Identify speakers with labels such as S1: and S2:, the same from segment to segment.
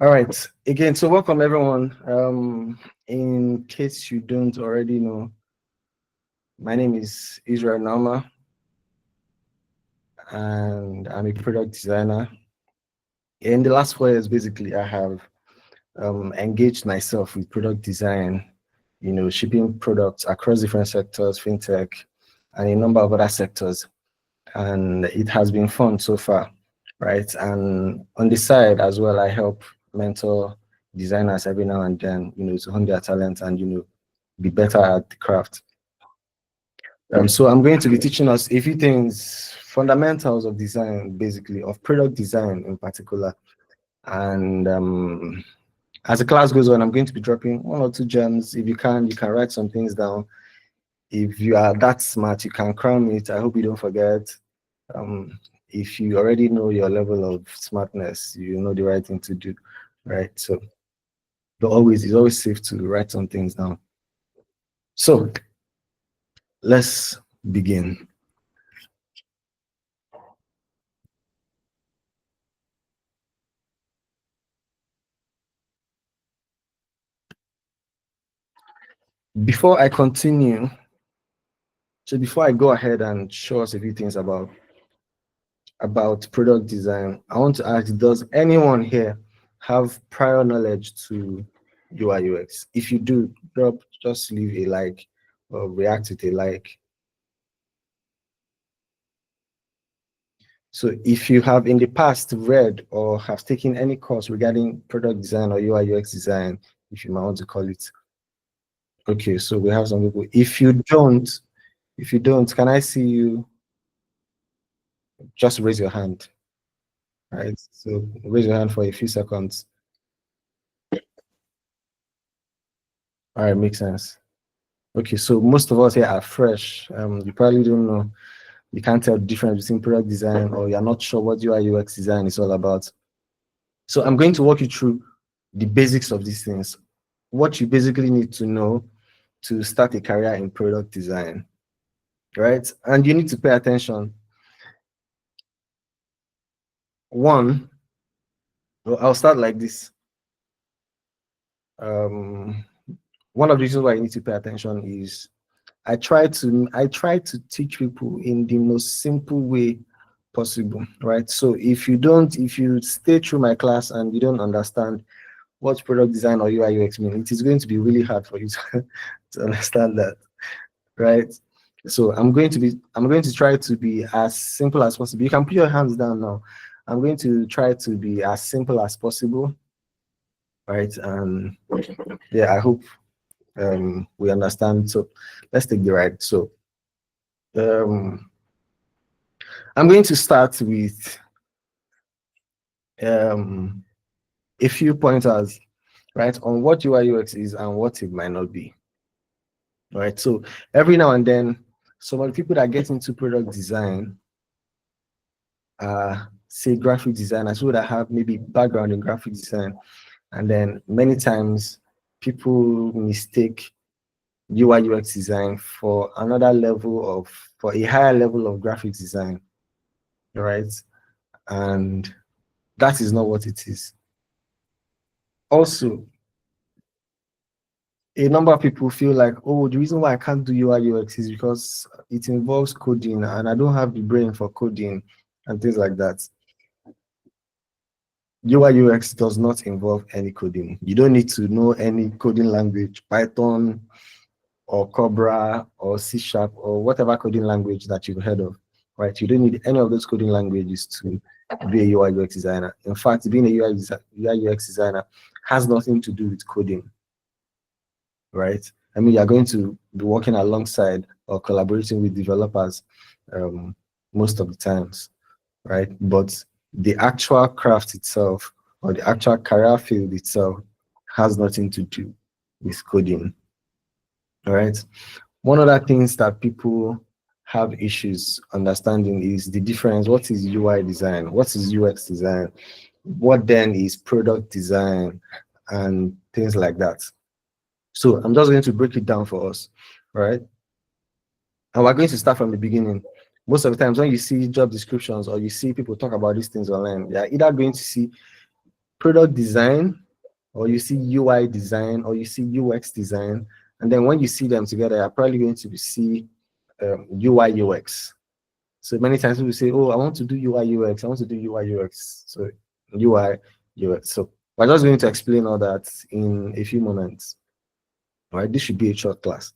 S1: All right. Again, so welcome everyone. In case you don't already know, my name is Isreal, and I'm a product designer. In the last 4 years, basically, I have engaged myself with product design, shipping products across different sectors, fintech, and a number of other sectors. And it has been fun so far, right? And on the side as well, I help mentor designers every now and then, to hone their talent and, be better at the craft. So I'm going to be teaching us a few things, fundamentals of design, basically, of product design in particular. And as the class goes on, I'm going to be dropping 1 or 2 gems. If you can write some things down. If you are that smart, you can cram it. I hope you don't forget. If you already know your level of smartness, you know the right thing to do, right? So it's always safe to write some things down. So let's begin. Before I continue, so before I go ahead and show us a few things about product design, I want to ask, does anyone here have prior knowledge to UI UX? If you do, just leave a like or react with a like. So if you have in the past read or have taken any course regarding product design or UI UX design, if you might want to call it. Okay, so we have some people. If you don't, can I see you? Just raise your hand. Right. So raise your hand for a few seconds. All right, makes sense. Okay, so most of us here are fresh. You probably don't know. You can't tell the difference between product design, or you're not sure what UI UX design is all about. So I'm going to walk you through the basics of these things. What you basically need to know to start a career in product design, right? And you need to pay attention. One, well, I'll start like this. One of the reasons why you need to pay attention is I try to teach people in the most simple way possible, right? So if you stay through my class and you don't understand what product design or UI UX mean, it is going to be really hard for you to understand that, right? So I'm going to try to be as simple as possible. You can put your hands down now. I'm going to try to be as simple as possible, right? And yeah, I hope we understand. So let's take the ride. So I'm going to start with a few pointers, right, on what UI UX is and what it might not be. Right. So every now and then, some of the people that get into product design say graphic designers who that have maybe background in graphic design, and then many times people mistake UI UX design for for a higher level of graphic design, right? And that is not what it is. Also, a number of people feel like, oh, the reason why I can't do UI UX is because it involves coding and I don't have the brain for coding and things like that. UI UX does not involve any coding. You don't need to know any coding language, Python or Cobra or C# or whatever coding language that you've heard of, right? You don't need any of those coding languages to be a UI UX designer. In fact, being a UI UX designer has nothing to do with coding, right? I mean, you're going to be working alongside or collaborating with developers most of the times, right? But the actual craft itself or the actual career field itself has nothing to do with coding, all right? One of the things that people have issues understanding is the difference. What is UI design? What is UX design? What then is product design and things like that? So I'm just going to break it down for us, right? And we're going to start from the beginning. Most of the times when you see job descriptions or you see people talk about these things online, you're either going to see product design, or you see UI design, or you see UX design, and then when you see them together, you're probably going to see UI UX. So many times people say, "Oh, I want to do UI UX. I want to do UI UX." So UI UX. So we're just going to explain all that in a few moments. All right, this should be a short class.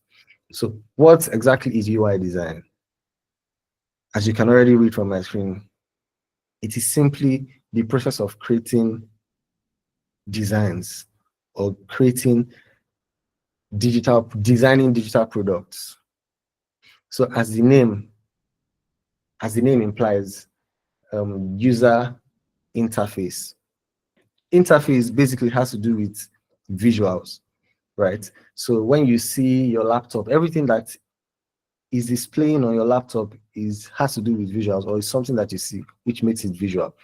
S1: So what exactly is UI design? As you can already read from my screen, it is simply the process of creating designs or designing digital products. So as the name implies, user interface. Interface basically has to do with visuals, right? So when you see your laptop, everything that is displaying on your laptop has to do with visuals, or is something that you see, which makes it visual.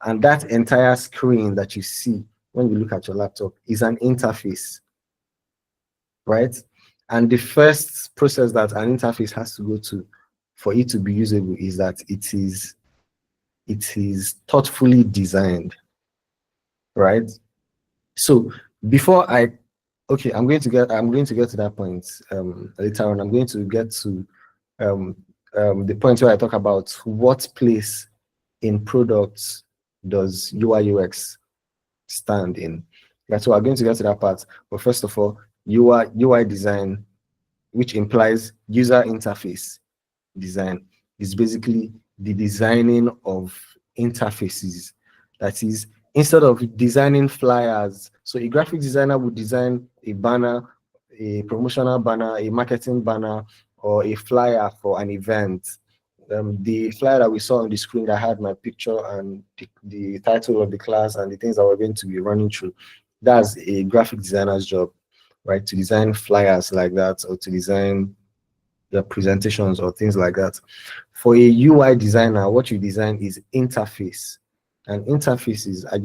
S1: And that entire screen that you see when you look at your laptop is an interface, right? And the first process that an interface has to go to for it to be usable is that it is thoughtfully designed, right? So before I'm going to get to that point later on. I'm going to get to the point where I talk about what place in products does UI UX stand in. That's why I'm going to get to that part. But first of all, UI design, which implies user interface design, is basically the designing of interfaces. That is, instead of designing flyers, so a graphic designer would design a banner, a promotional banner, a marketing banner, or a flyer for an event. The flyer that we saw on the screen that had my picture and the title of the class and the things that we're going to be running through, that's a graphic designer's job, right? To design flyers like that, or to design the presentations or things like that. For a UI designer, what you design is interface, and interfaces are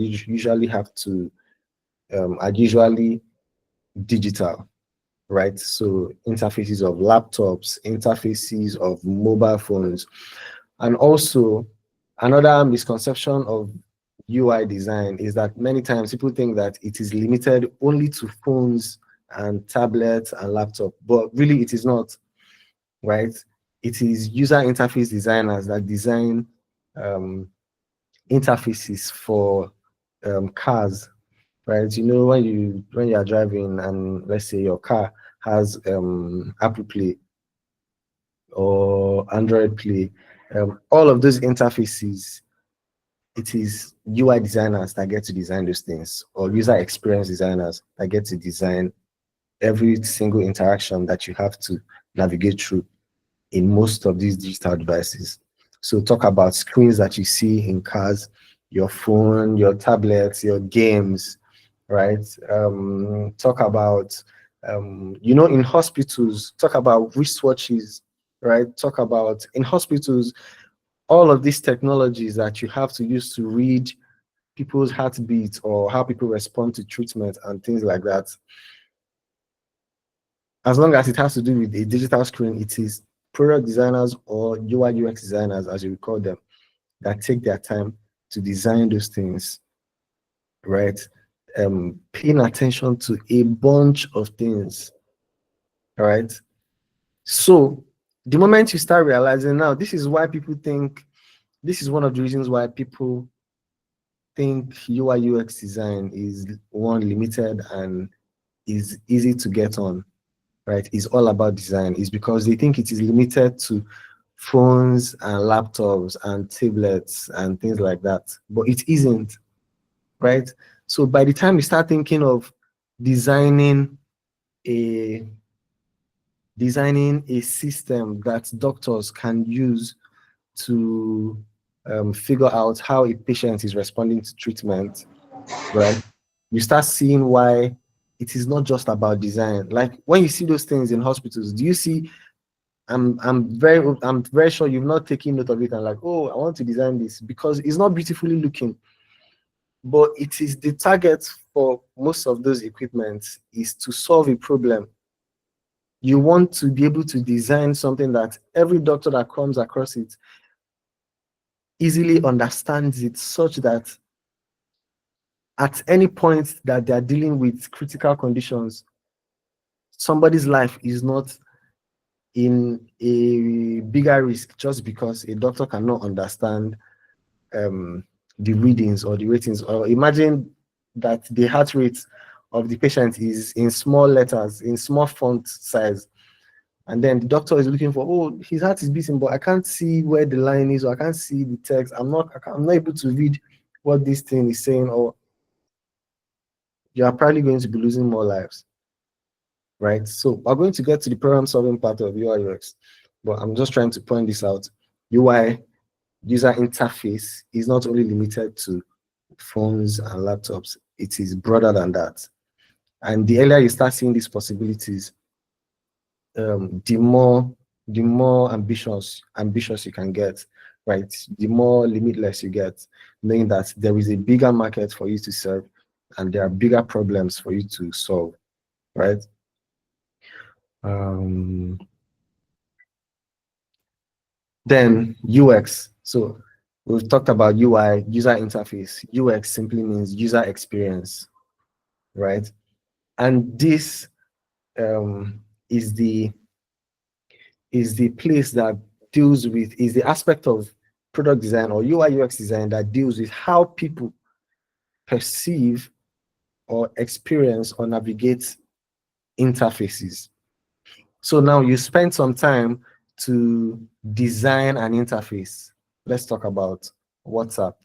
S1: usually digital, right? So interfaces of laptops, interfaces of mobile phones. And also another misconception of UI design is that many times people think that it is limited only to phones and tablets and laptop, but really it is not, right? It is user interface designers that design interfaces for cars, right? You know, when you are driving and let's say your car has Apple Play or Android Play, all of those interfaces, it is UI designers that get to design those things, or user experience designers that get to design every single interaction that you have to navigate through in most of these digital devices. So talk about screens that you see in cars, your phone, your tablets, your games, right? Talk about, in hospitals, talk about wristwatches, right? Talk about in hospitals, all of these technologies that you have to use to read people's heartbeats or how people respond to treatment and things like that. As long as it has to do with a digital screen, it is product designers or UI UX designers, as you call them, that take their time to design those things, right? Paying attention to a bunch of things, all right? So the moment you start realizing now, this is one of the reasons why people think UI UX design is one, limited, and is easy to get on, right? Is all about design, is because they think it is limited to phones and laptops and tablets and things like that, but it isn't, right? So by the time you start thinking of designing a system that doctors can use to figure out how a patient is responding to treatment, right? You start seeing why it is not just about design. Like when you see those things in hospitals, do you see? I'm very sure you've not taken note of it and like, oh, I want to design this, because it's not beautifully looking, but it is the target for most of those equipments is to solve a problem. You want to be able to design something that every doctor that comes across it easily understands it, such that at any point that they are dealing with critical conditions, somebody's life is not in a bigger risk just because a doctor cannot understand the readings or the ratings. Or imagine that the heart rate of the patient is in small letters, in small font size, and then the doctor is looking for, oh, his heart is beating, but I can't see where the line is, or I can't see the text. I'm not able to read what this thing is saying, or you are probably going to be losing more lives, right? So we're going to get to the problem solving part of UI UX, but I'm just trying to point this out. UI, user interface, is not only limited to phones and laptops, it is broader than that. And the earlier you start seeing these possibilities, the more ambitious you can get, right? The more limitless you get, knowing that there is a bigger market for you to serve and there are bigger problems for you to solve, right? Then UX. So we've talked about UI, user interface. UX simply means user experience, right? And this is the place that deals with, is the aspect of product design or UI UX design that deals with how people perceive or experience or navigate interfaces. So now you spend some time to design an interface. Let's talk about WhatsApp.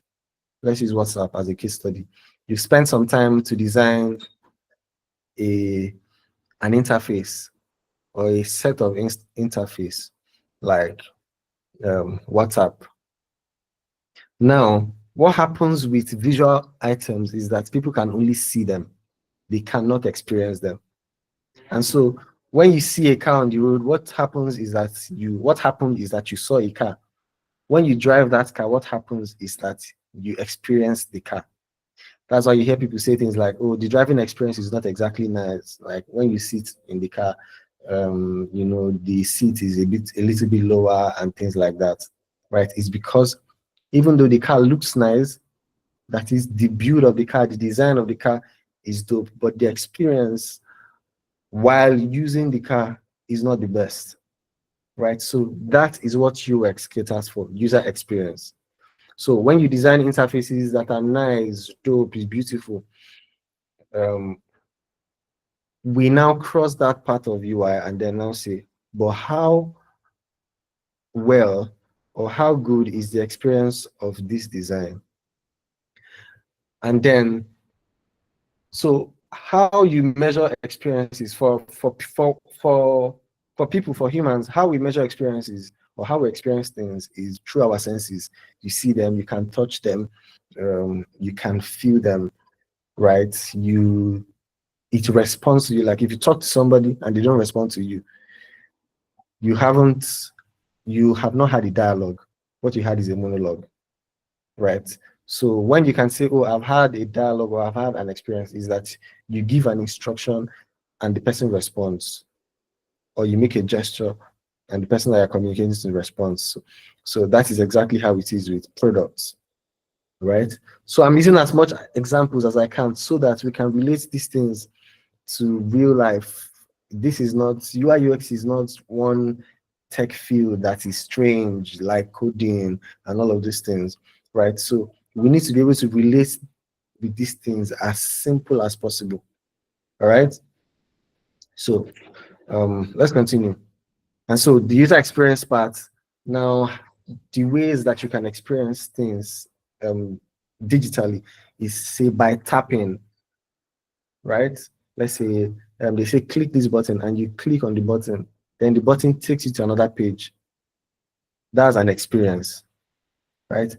S1: Let's use WhatsApp as a case study. You spend some time to design an interface or a set of interface like WhatsApp. Now, what happens with visual items is that people can only see them. They cannot experience them. And so when you see a car on the road, what happened is that you saw a car. When you drive that car, what happens is that you experience the car. That's why you hear people say things like, oh, the driving experience is not exactly nice. Like when you sit in the car, the seat is a little bit lower and things like that, right? It's because even though the car looks nice, that is the build of the car, the design of the car is dope, but the experience while using the car is not the best, right? So that is what UX caters for, user experience. So when you design interfaces that are nice, dope, is beautiful, we now cross that part of UI and then now say, but how well or how good is the experience of this design? And then, so how you measure experiences for people, for humans, how we measure experiences or how we experience things is through our senses. You see them, you can touch them, you can feel them, right? It responds to you. Like if you talk to somebody and they don't respond to you, you have not had a dialogue. What you had is a monologue, right? So when you can say, oh, I've had a dialogue or I've had an experience, is that you give an instruction and the person responds, or you make a gesture and the person that you're communicating to responds. So that is exactly how it is with products, right? So I'm using as much examples as I can so that we can relate these things to real life. This is not, UI UX is not one tech field that is strange, like coding and all of these things, right? So we need to be able to relate with these things as simple as possible. All right. So let's continue. And so the user experience part, now the ways that you can experience things digitally is, say, by tapping, right? Let's say they say click this button and you click on the button, then the button takes you to another page. That's an experience, right?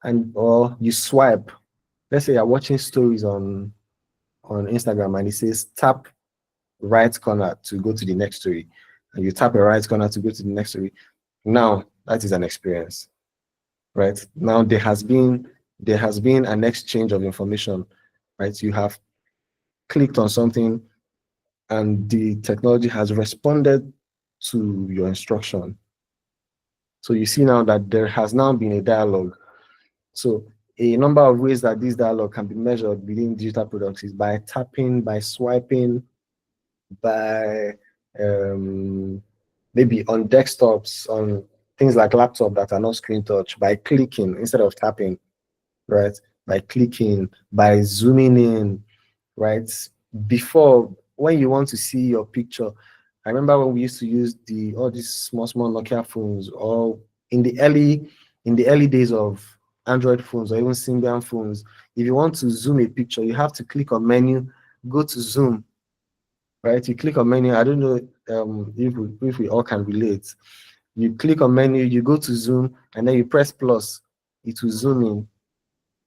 S1: And or you swipe. Let's say you're watching stories on Instagram and it says tap right corner to go to the next story, and you tap a right corner to go to the next story. Now that is an experience, right? Now there has been an exchange of information, right? You have clicked on something and the technology has responded to your instruction. So you see now that there has now been a dialogue. So a number of ways that this dialogue can be measured within digital products is by tapping, by swiping, by maybe on desktops, on things like laptop that are not screen touch, by clicking instead of tapping, right? By clicking, by zooming in, right? Before, when you want to see your picture, I remember when we used to use all these small Nokia phones, or in the early days of Android phones or even Symbian phones. If you want to zoom a picture, you have to click on menu, go to zoom, right? You click on menu. I don't know if we all can relate. You click on menu, you go to zoom, and then you press plus, it will zoom in.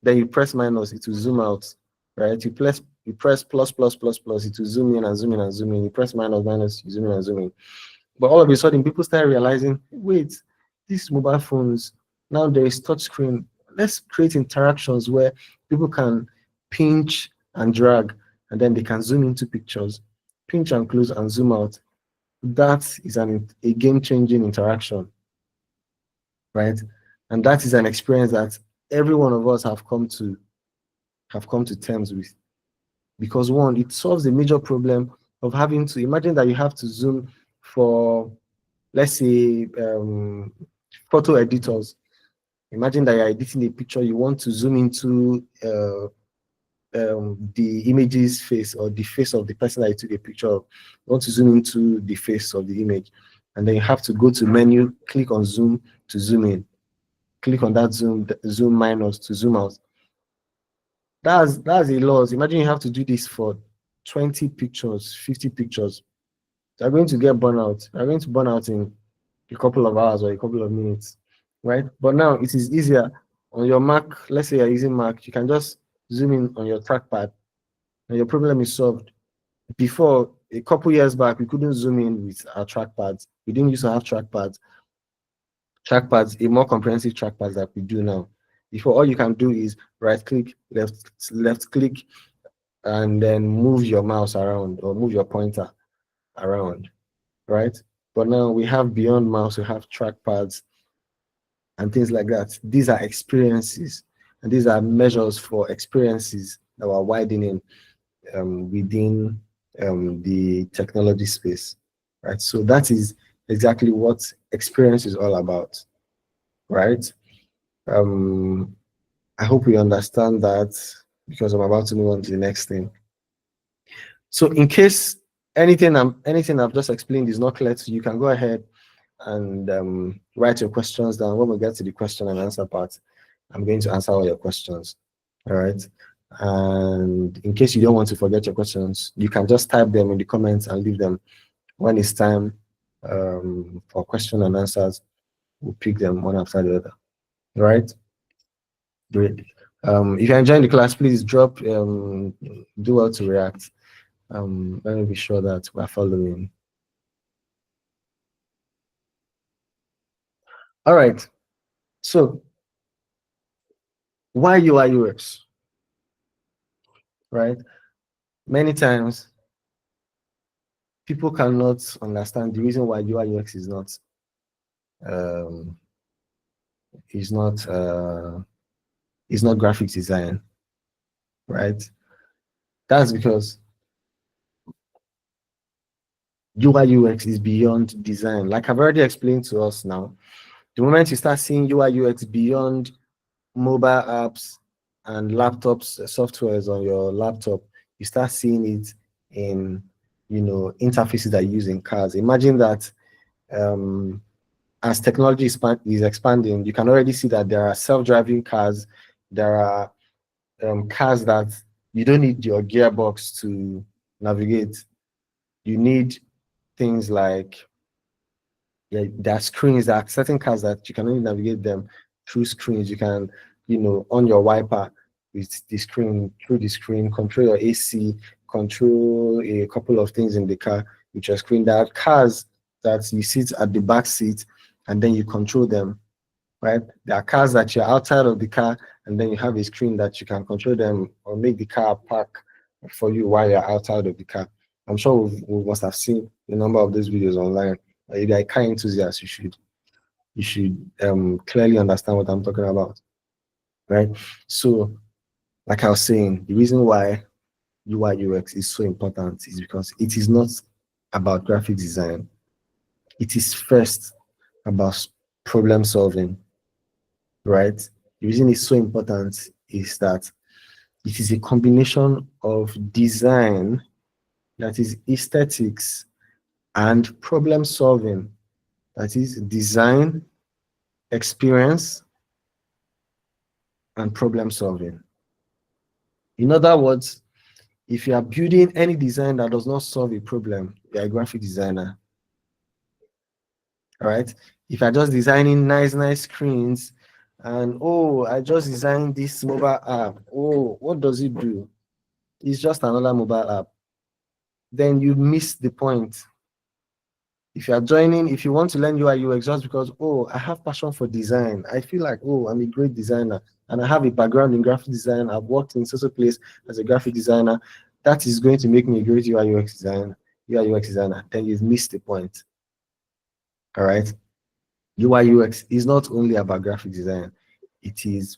S1: Then you press minus, it will zoom out, right? You press plus plus plus plus, it will zoom in and zoom in and zoom in. You press minus minus, you zoom in and zoom in. But all of a sudden, people start realizing, wait, these mobile phones, now there is touch screen. Let's create interactions where people can pinch and drag, and then they can zoom into pictures, pinch and close and zoom out. That is a game-changing interaction, right? And that is an experience that every one of us have come to terms with. Because one, it solves a major problem of having to imagine that you have to zoom for, let's say, photo editors. Imagine that you're editing a picture, you want to zoom into the image's face, or the face of the person that you took a picture of. You want to zoom into the face of the image, and then you have to go to menu, click on zoom to zoom in, click on that zoom minus to zoom out. That's a loss. Imagine you have to do this for 20 pictures, 50 pictures. You're going to get burnout. You're going to burn out in a couple of hours or a couple of minutes, right? But now it is easier on your Mac. Let's say you're using Mac, you can just zoom in on your trackpad and your problem is solved. Before, a couple years back, we couldn't zoom in with our trackpads. We didn't used to have trackpads, a more comprehensive trackpads that we do now. Before, all you can do is right click, left click, and then move your mouse around or move your pointer around, right? But now we have beyond mouse, we have trackpads and things like that. These are experiences, and these are measures for experiences that are widening within the technology space, right? So that is exactly what experience is all about, right? I hope we understand that, because I'm about to move on to the next thing. So in case anything I've just explained is not clear to you, you can go ahead and write your questions down. When we get to the question and answer part, I'm going to answer all your questions. All right. And in case you don't want to forget your questions, you can just type them in the comments and leave them. When it's time for question and answers, we'll pick them one after the other. All right. Great. If you're enjoying the class, please drop do well to react. Let me be sure that we're following. All right. So why UI UX? Right? Many times people cannot understand the reason why UI UX is not um, graphics design, right? That's because UI UX is beyond design. Like I've already explained to us now, the moment you start seeing UI UX beyond mobile apps and laptops, softwares on your laptop, you start seeing it in, interfaces that you use in cars. Imagine that as technology is expanding, you can already see that there are self-driving cars. There are cars that you don't need your gearbox to navigate. You need things like, there are screens. There are certain cars that you can only navigate them through screens. You can, on your wiper with the screen, through the screen, control your AC, control a couple of things in the car with your screen. There are cars that you sit at the back seat and then you control them, right? There are cars that you're outside of the car and then you have a screen that you can control them or make the car park for you while you're outside of the car. I'm sure we must have seen a number of those videos online. If you're a car enthusiast, you should clearly understand what I'm talking about. right? So, like I was saying, the reason why UI UX is so important is because it is not about graphic design. It is first about problem solving, right? The reason it's so important is that it is a combination of design, that is aesthetics, and problem solving, that is design, experience, and problem solving. In other words, if you are building any design that does not solve a problem, you're a graphic designer. All right. If you're just designing nice screens, and oh, I just designed this mobile app. Oh, what does it do? It's just another mobile app. Then you miss the point. If you are joining, if you want to learn UI UX just because, oh, I have passion for design, I feel like, oh, I'm a great designer, and I have a background in graphic design, I've worked in social place as a graphic designer, that is going to make me a great UI UX designer, then you've missed the point. All right. UI UX is not only about graphic design, it is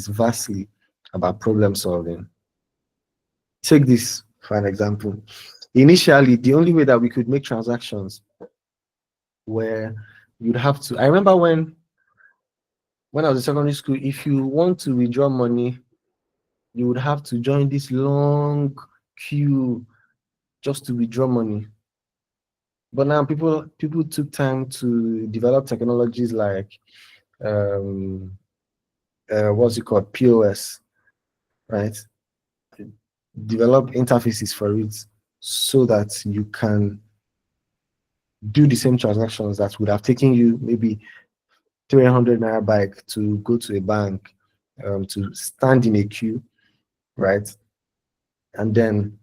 S1: vastly about problem solving. Take this for an example. Initially, the only way that we could make transactions where you'd have to, I remember when I was in secondary school, if you want to withdraw money, you would have to join this long queue just to withdraw money. But now people took time to develop technologies like what's it called, POS, right? Develop interfaces for it so that you can do the same transactions that would have taken you maybe 300 naira bike to go to a bank, to stand in a queue, right? And then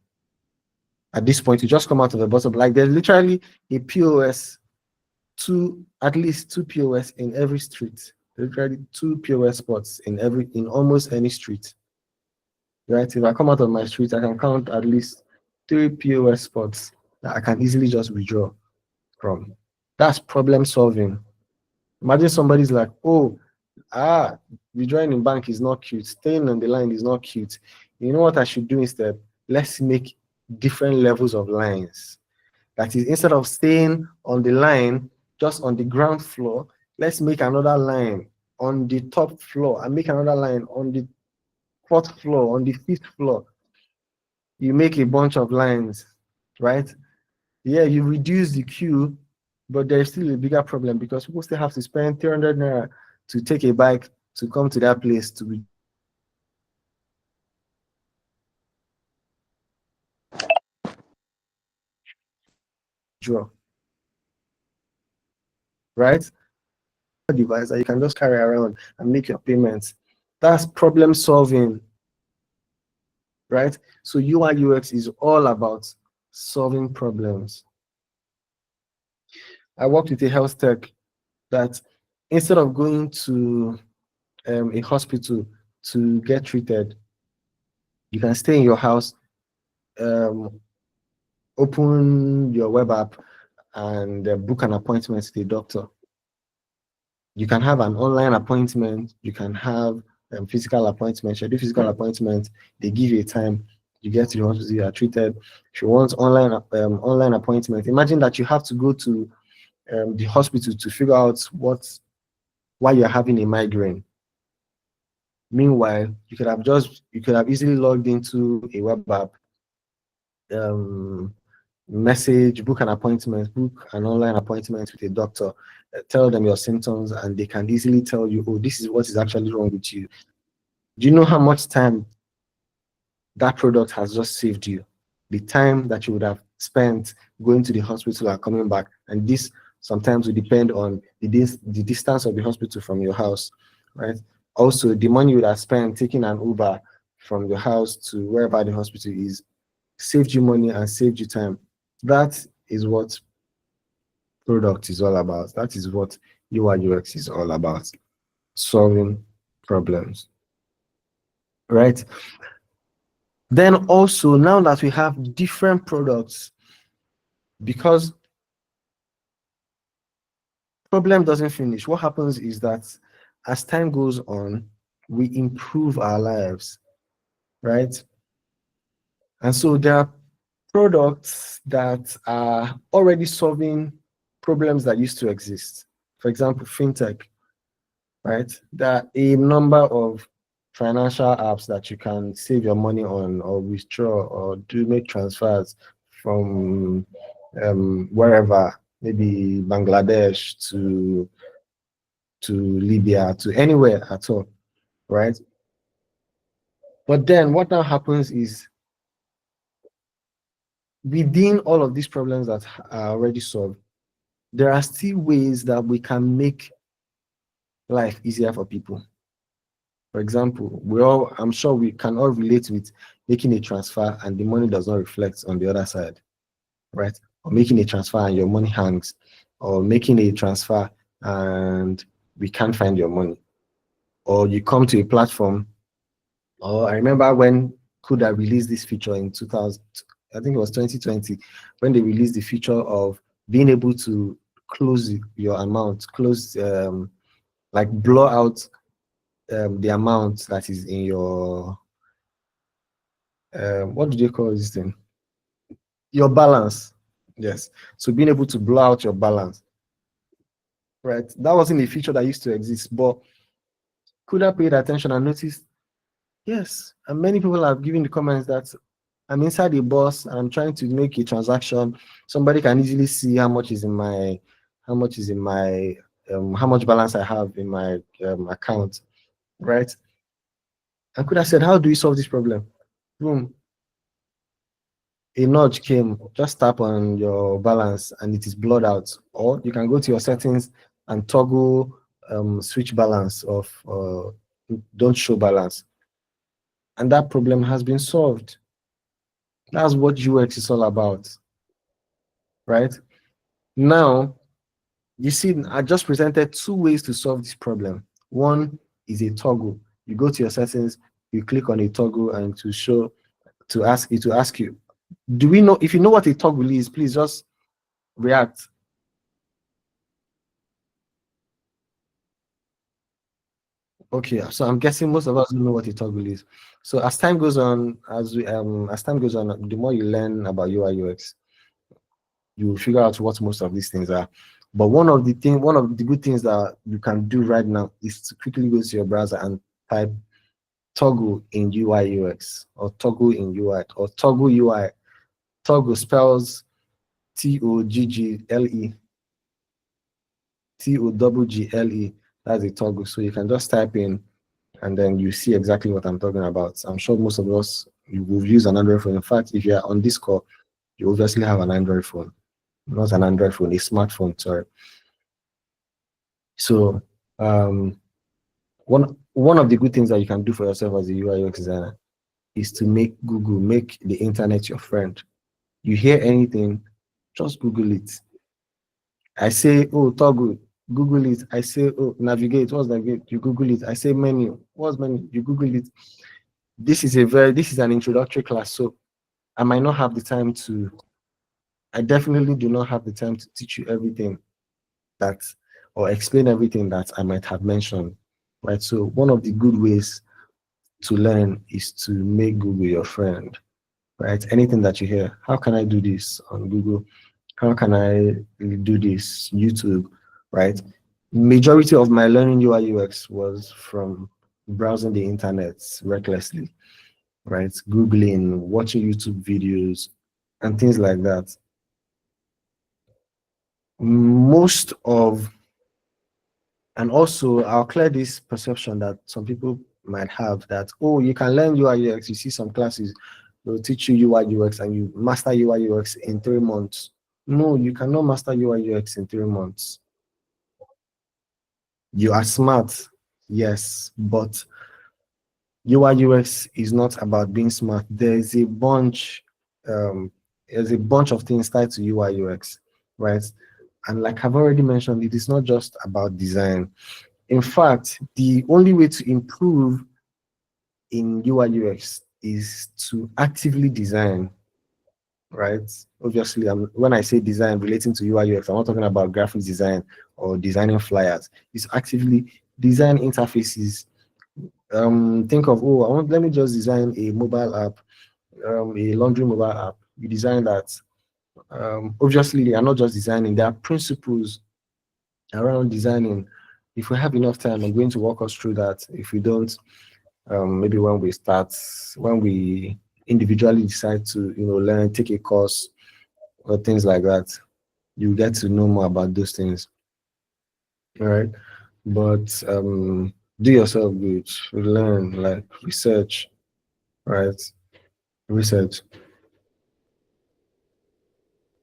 S1: at this point, you just come out of the bottom. Like there's literally a POS, at least two POS in every street. Literally two POS spots in almost any street. Right? If I come out of my street, I can count at least 3 POS spots that I can easily just withdraw from. That's problem solving. Imagine somebody's like, oh, withdrawing in bank is not cute. Staying on the line is not cute. You know what I should do instead? Let's make different levels of lines. That is, instead of staying on the line, just on the ground floor, let's make another line on the top floor and make another line on the fourth floor, on the fifth floor. You make a bunch of lines, right? Yeah, you reduce the queue, but there's still a bigger problem because people still have to spend 300 naira to take a bike to come to that place to withdraw, right? A device that you can just carry around and make your payments. That's problem solving, right? So UI UX is all about solving problems. I worked with a health tech that instead of going to a hospital to get treated, you can stay in your house, open your web app, and book an appointment with a doctor. You can have an online appointment, you can have physical appointment, schedule physical appointment, they give you a time, you get to the hospital, you are treated. If you want online appointment, imagine that you have to go to the hospital to figure out why you're having a migraine. Meanwhile, you could have easily logged into a web app, message, book an online appointment with a doctor, tell them your symptoms, and they can easily tell you, oh, this is what is actually wrong with you. Do you know how much time that product has just saved you? The time that you would have spent going to the hospital and coming back, and this sometimes will depend on the distance of the hospital from your house, right? Also, the money you would have spent taking an Uber from your house to wherever the hospital is saved you money and saved you time. That is what product is all about. That is what UI UX is all about. Solving problems, right? Then also, now that we have different products, because problem doesn't finish, what happens is that as time goes on, we improve our lives, right? And so there are products that are already solving problems that used to exist. For example, fintech, right? There are a number of financial apps that you can save your money on or withdraw or do make transfers from wherever, maybe Bangladesh to Libya, to anywhere at all, right? But then what now happens is within all of these problems that are already solved, there are still ways that we can make life easier for people. For example, I'm sure we can all relate with making a transfer and the money does not reflect on the other side, right? Or making a transfer and your money hangs, or making a transfer and we can't find your money. Or you come to a platform, or I remember when Kuda released this feature in 2000, I think it was 2020, when they released the feature of being able to close your amount, like blow out the amount that is in your what do they call this thing? Your balance. Yes. So being able to blow out your balance, right? That wasn't a feature that used to exist, but could have paid attention and noticed, yes. And many people have given the comments that I'm inside the bus and I'm trying to make a transaction. Somebody can easily see how much is in my, how much is in my, how much balance I have in my account, right? I could have said, how do we solve this problem? Boom, a nudge came, just tap on your balance and it is blurred out. Or you can go to your settings and toggle switch balance of don't show balance. And that problem has been solved. That's what UX is all about, right? Now, you see, I just presented two ways to solve this problem. One is a toggle. You go to your settings, you click on a toggle and to ask you, do we know, if you know what a toggle is, please just react. Okay, so I'm guessing most of us don't know what a toggle is. So as time goes on, as time goes on, the more you learn about UI UX, you will figure out what most of these things are. But one of the good things that you can do right now is to quickly go to your browser and type toggle in UI UX or toggle in UI or toggle UI. Toggle spells Toggle, Toggle. That's a toggle. So you can just type in and then you see exactly what I'm talking about. I'm sure most of us you will use an Android phone. In fact, if you are on this call, you obviously have an Android phone, not an Android phone, a smartphone. Sorry. So one of the good things that you can do for yourself as a UI UX designer is to make the internet your friend. You hear anything, just Google it. I say, oh, toggle, Google it. I say, oh, navigate, what's navigate? You Google it. I say menu, what's menu? You Google it. This is an introductory class, so I might not have the time to, I definitely do not have the time to teach you everything that, or explain everything that I might have mentioned, right? So one of the good ways to learn is to make Google your friend, right? Anything that you hear, how can I do this on Google? How can I do this? YouTube, right? Majority of my learning UI UX was from browsing the internet recklessly, right? Googling, watching YouTube videos, and things like that. Most of, and also I'll clear this perception that some people might have that, oh, you can learn UI UX, you see some classes, they'll teach you UI UX and you master UI UX in 3 months. No, you cannot master UI UX in 3 months. You are smart, yes, but UI UX is not about being smart. There's a bunch of things tied to UI UX, right? And like I've already mentioned, it is not just about design. In fact, the only way to improve in UI UX is to actively design, right? Obviously, when I say design relating to UI UX, I'm not talking about graphics design or designing flyers. It's actively design interfaces, think of, oh, let me just design a mobile app, a laundry mobile app. You design that. Obviously, you are not just designing. There are principles around designing. If we have enough time, I'm going to walk us through that. If we don't, maybe when we individually decide to, learn, take a course or things like that, you get to know more about those things. All right. But do yourself good, learn, like research, right? Research.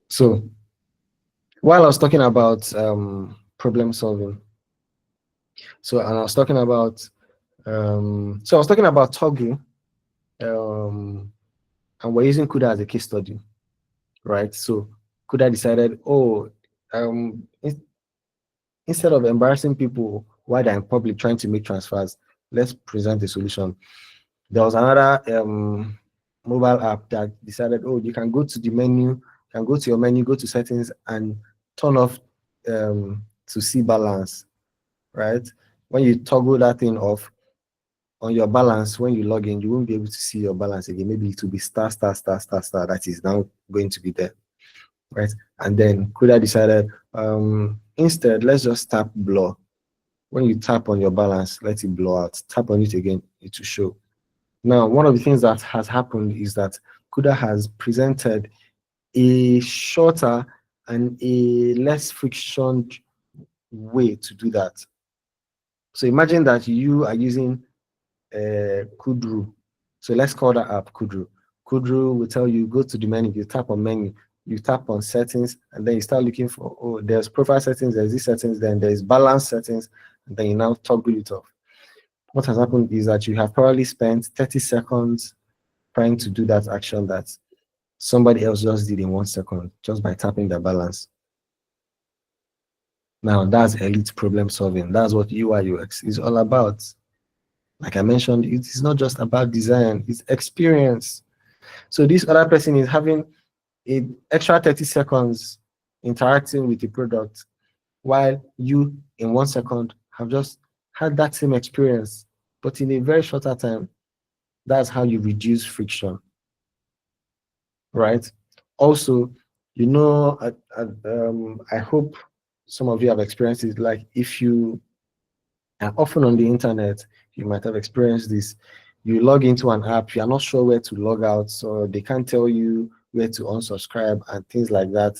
S1: So while I was talking about problem solving, and I was talking about Toggle, and we're using CUDA as a case study, right? So CUDA decided, oh, instead of embarrassing people while they're in public trying to make transfers, let's present a solution. There was another mobile app that decided, oh, you can go to the menu, you can go to your menu, go to settings, and turn off to see balance, right? When you toggle that thing off on your balance, when you log in, you won't be able to see your balance again. Maybe it will be star, star, star, star, star. That is now going to be there, right? And then Kuda decided, instead, let's just tap blur. When you tap on your balance, let it blur out. Tap on it again, it will show. Now, one of the things that has happened is that CUDA has presented a shorter and a less friction way to do that. So imagine that you are using Kudru. So let's call that app Kudru. Kudru will tell you, go to the menu, you tap on menu, you tap on settings, and then you start looking for, oh, there's profile settings, there's these settings, then there's balance settings, and then you now toggle it off. What has happened is that you have probably spent 30 seconds trying to do that action that somebody else just did in 1 second, just by tapping the balance. Now, that's elite problem solving. That's what UI UX is all about. Like I mentioned, it is not just about design, it's experience. So this other person is having an extra 30 seconds interacting with the product, while you, in 1 second, have just had that same experience, but in a very shorter time. That's how you reduce friction, right? Also, I hope some of you have experienced it. Like if you are often on the internet, you might have experienced this. You log into an app, you are not sure where to log out, so they can't tell you where to unsubscribe and things like that.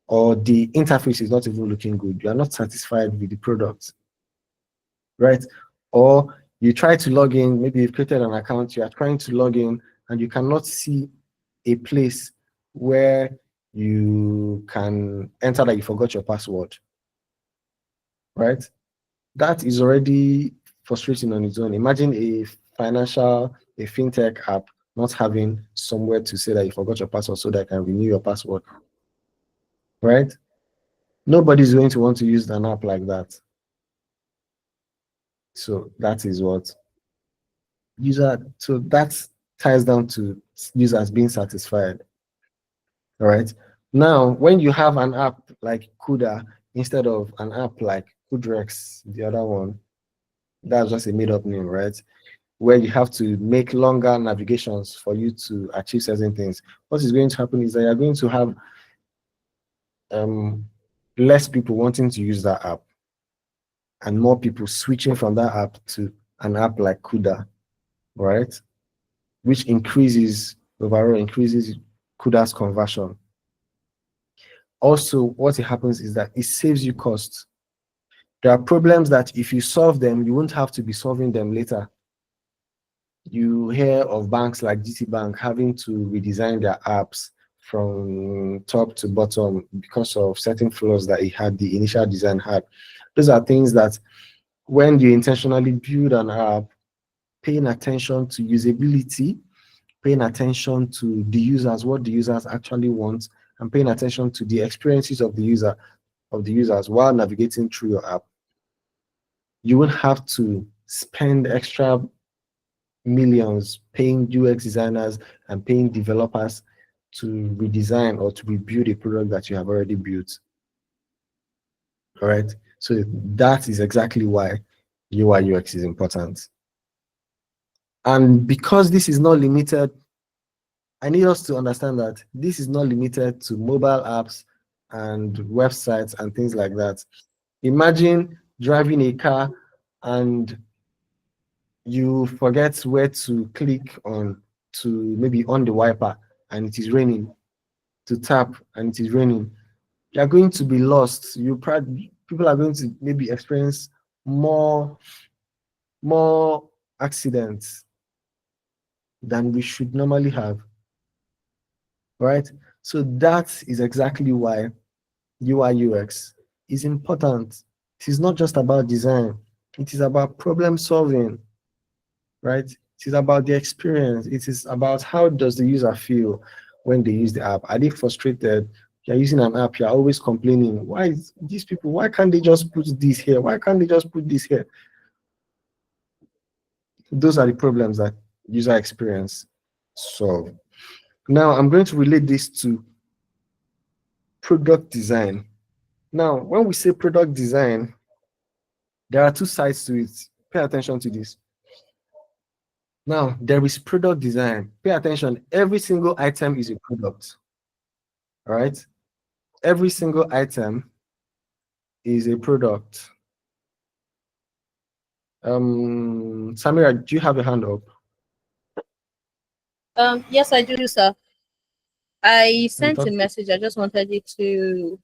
S1: Or the interface is not even looking good. You are not satisfied with the product, right? Or you try to log in, maybe you've created an account, you are trying to log in, and you cannot see a place where you can enter that you forgot your password, right? That is already frustrating on its own. Imagine a fintech app not having somewhere to say that you forgot your password so that I can renew your password, right? Nobody's going to want to use an app like that. So that is what so that ties down to users being satisfied. All right. Now, when you have an app like CUDA instead of an app like Kudrex, the other one, that's just a made-up name, right? Where you have to make longer navigations for you to achieve certain things. What is going to happen is that you're going to have less people wanting to use that app and more people switching from that app to an app like CUDA, right? Which overall increases CUDA's conversion. Also, what happens is that it saves you costs. There are problems that if you solve them, you won't have to be solving them later. You hear of banks like GT Bank having to redesign their apps from top to bottom because of certain flaws that the initial design had. Those are things that when you intentionally build an app, paying attention to usability, paying attention to the users, what the users actually want, and paying attention to the experiences of the users while navigating through your app, you won't have to spend extra millions paying UX designers and paying developers to redesign or to rebuild a product that you have already built. All right. So that is exactly why UI UX is important. And because this is not limited, I need us to understand that this is not limited to mobile apps and websites and things like that. Imagine driving a car and you forget where to click on to maybe on the wiper and it is raining, to tap and it is raining. You are going to be lost. People are going to maybe experience more accidents than we should normally have, right? So that is exactly why UI UX is important. It is not just about design, it is about problem solving, right? It is about the experience. It is about how does the user feel when they use the app. Are they frustrated? You're using an app, you're always complaining. Why is these people, why can't they just put this here? Why can't they just put this here? Those are the problems that user experience solve. Now I'm going to relate this to product design. Now, when we say product design, there are two sides to it. Pay attention to this. Now, there is product design. Pay attention. Every single item is a product. All right? Every single item is a product. Samira, do you have a hand up?
S2: Yes, I do, sir. I sent a message. I just wanted you to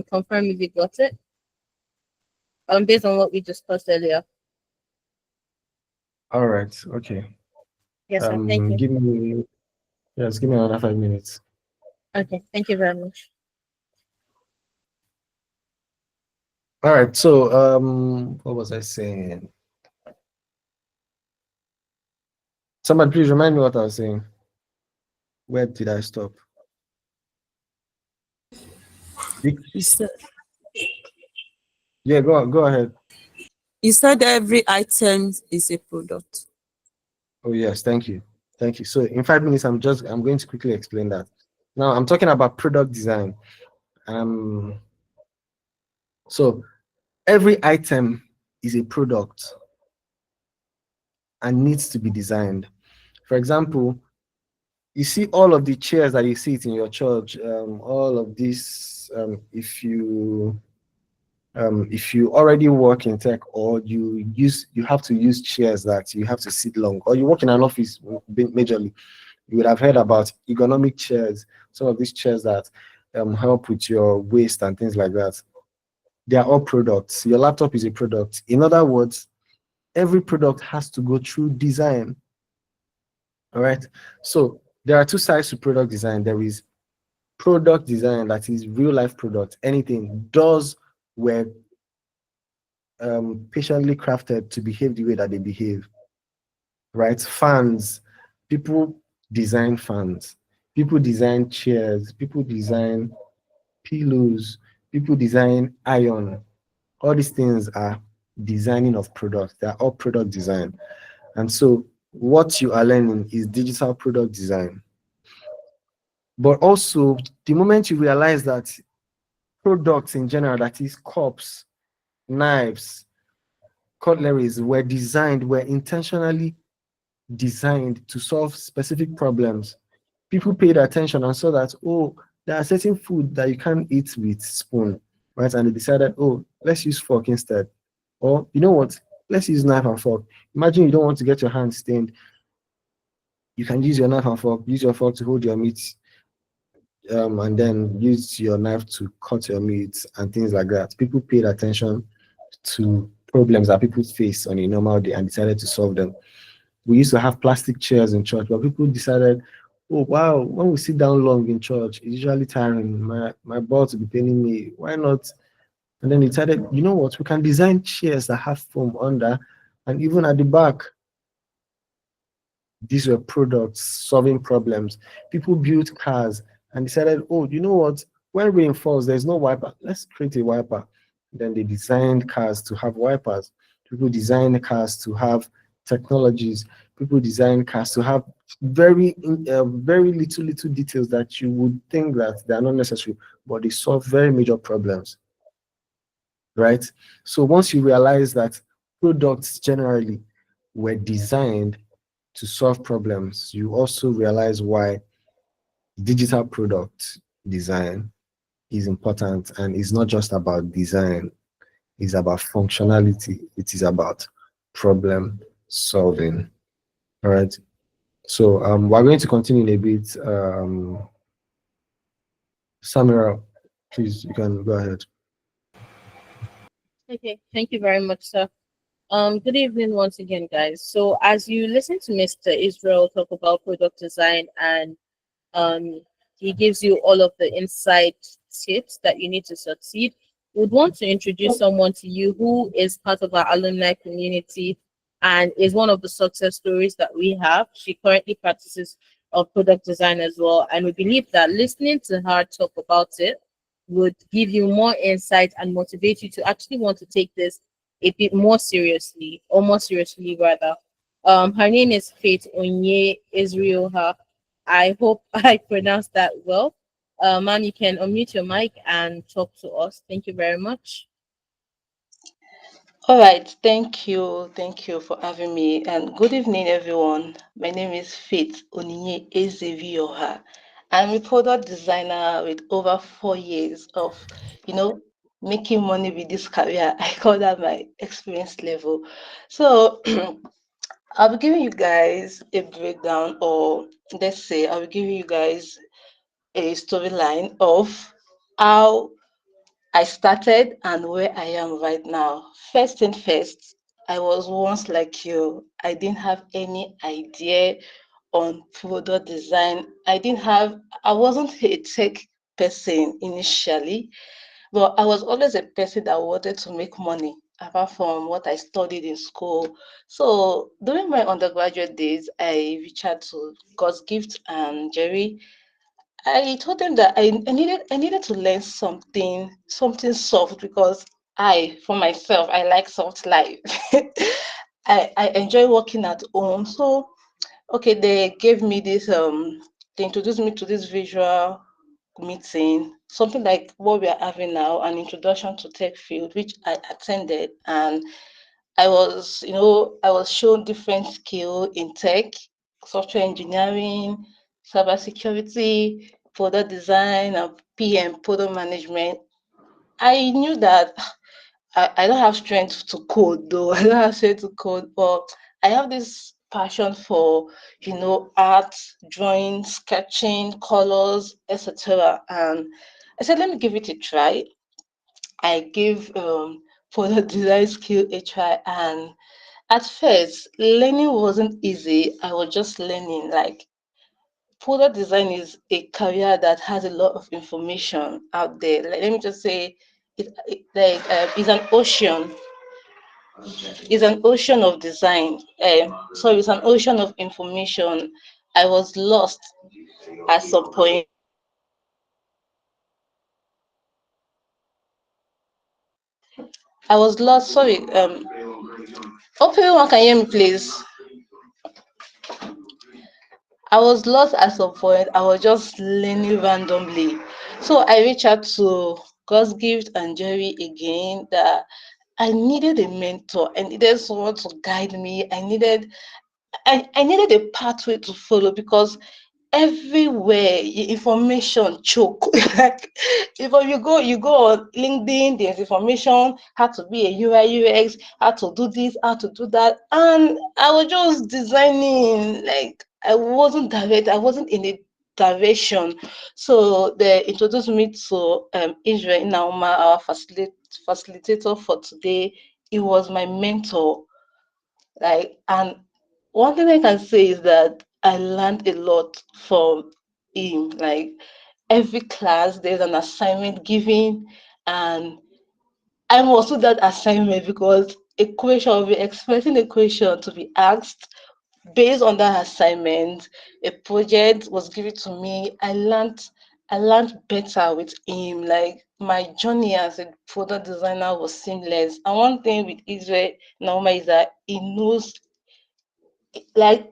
S2: confirm if you got it. Based on what we discussed earlier.
S1: All right. Okay.
S2: Yes, sir. Thank you.
S1: Give me another 5 minutes.
S2: Okay. Thank you very much.
S1: All right. So, what was I saying? Somebody please remind me what I was saying. Where did I stop? Yeah, go ahead.
S3: You said every item is a product.
S1: Oh yes, thank you. So in 5 minutes, I'm going to quickly explain that. Now I'm talking about product design. So every item is a product and needs to be designed. For example, you see all of the chairs that you see in your church, all of this, if you already work in tech or you have to use chairs that you have to sit long, or you work in an office majorly, you would have heard about ergonomic chairs, some of these chairs that help with your waist and things like that. They are all products. Your laptop is a product. In other words, every product has to go through design. All right. So there are two sides to product design. There is product design, that is real life product. Anything, doors were patiently crafted to behave the way that they behave, right? Fans, people design fans, people design chairs, people design pillows, people design iron. All these things are designing of products. They are all product design. And so what you are learning is digital product design. But also, the moment you realize that products in general, that is cups, knives, cutleries, were intentionally designed to solve specific problems. People paid attention and saw that, oh, there are certain food that you can't eat with spoon, right? And they decided, oh, let's use fork instead. Or, you know what? Let's use knife and fork. Imagine you don't want to get your hand stained. You can use your knife and fork, use your fork to hold your meat, and then use your knife to cut your meat and things like that. People paid attention to problems that people face on a normal day and decided to solve them. We used to have plastic chairs in church, but people decided, oh wow, when we sit down long in church, it's usually tiring. My butt will be paining me. Why not? And then they decided, you know what, we can design chairs that have foam under and even at the back. These were products solving problems. People built cars and decided, oh, you know what? When rain falls, there's no wiper. Let's create a wiper. Then they designed cars to have wipers. People designed cars to have technologies. People design cars to have very little details that you would think that they are not necessary, but they solve very major problems, right? So once you realize that products generally were designed to solve problems, you also realize why digital product design is important, and it's not just about design, it's about functionality, it is about problem solving. All right. So we're going to continue in a bit. Samira, please, you can go ahead.
S2: Okay, thank you very much, sir. Good evening once again, guys. So as you listen to Mr. Israel talk about product design, and um, he gives you all of the insight tips that you need to succeed, would want to introduce someone to you who is part of our alumni community and is one of the success stories that we have. She currently practices of product design as well, and we believe that listening to her talk about it would give you more insight and motivate you to actually want to take this a bit more seriously, or more seriously rather. Her name is Faith Onye Israel. I hope I pronounced that well. Ma'am, you can unmute your mic and talk to us. Thank you very much.
S4: All right, thank you for having me, and good evening, everyone. My name is Faith Oninye Ezevioha. I'm a product designer with over 4 years of, you know, making money with this career. I call that my experience level. So I'll be giving you guys a breakdown, or let's say I'll be giving you guys a storyline of how I started and where I am right now. First thing first, I was once like you. I didn't have any idea on product design. I wasn't a tech person initially, but I was always a person that wanted to make money apart from what I studied in school. So during my undergraduate days, I reached out to God's Gift and Jerry. I told them that I needed to learn something soft, because for myself, I like soft life. I enjoy working at home. So okay, they introduced me to this visual meeting, something like what we are having now, an introduction to tech field, which I attended. And I was shown different skill in tech, software engineering, cybersecurity, product design, and PM, product management. I knew that I don't have strength to code, though. I don't have strength to code, but I have this passion for, art, drawing, sketching, colors, etc. And I said, let me give it a try. I gave product design skill a try, and at first, learning wasn't easy. I was just learning. Like, product design is a career that has a lot of information out there. Like, let me just say, it's an ocean. It's an ocean of design. So it's an ocean of information. I was lost at some point. I was lost. Sorry. Hope everyone can hear me, please. I was lost at some point. I was just learning randomly. So I reached out to God's Gift and Jerry again, that I needed a mentor. I needed someone to guide me. I needed a pathway to follow, because everywhere information choke. Like, if you go on LinkedIn, there's information how to be a UI UX, how to do this, how to do that, and I was just designing. Like, I wasn't in a direction. So they introduced me to Israel Nauma, our facilitator for today. He was my mentor. Like, and one thing I can say is that I learned a lot from him. Like, every class, there's an assignment given, and I must do that assignment, because a question, we're expecting a question to be asked based on that assignment. A project was given to me. I learned better with him. Like, my journey as a product designer was seamless. And one thing with Israel Nauma is that like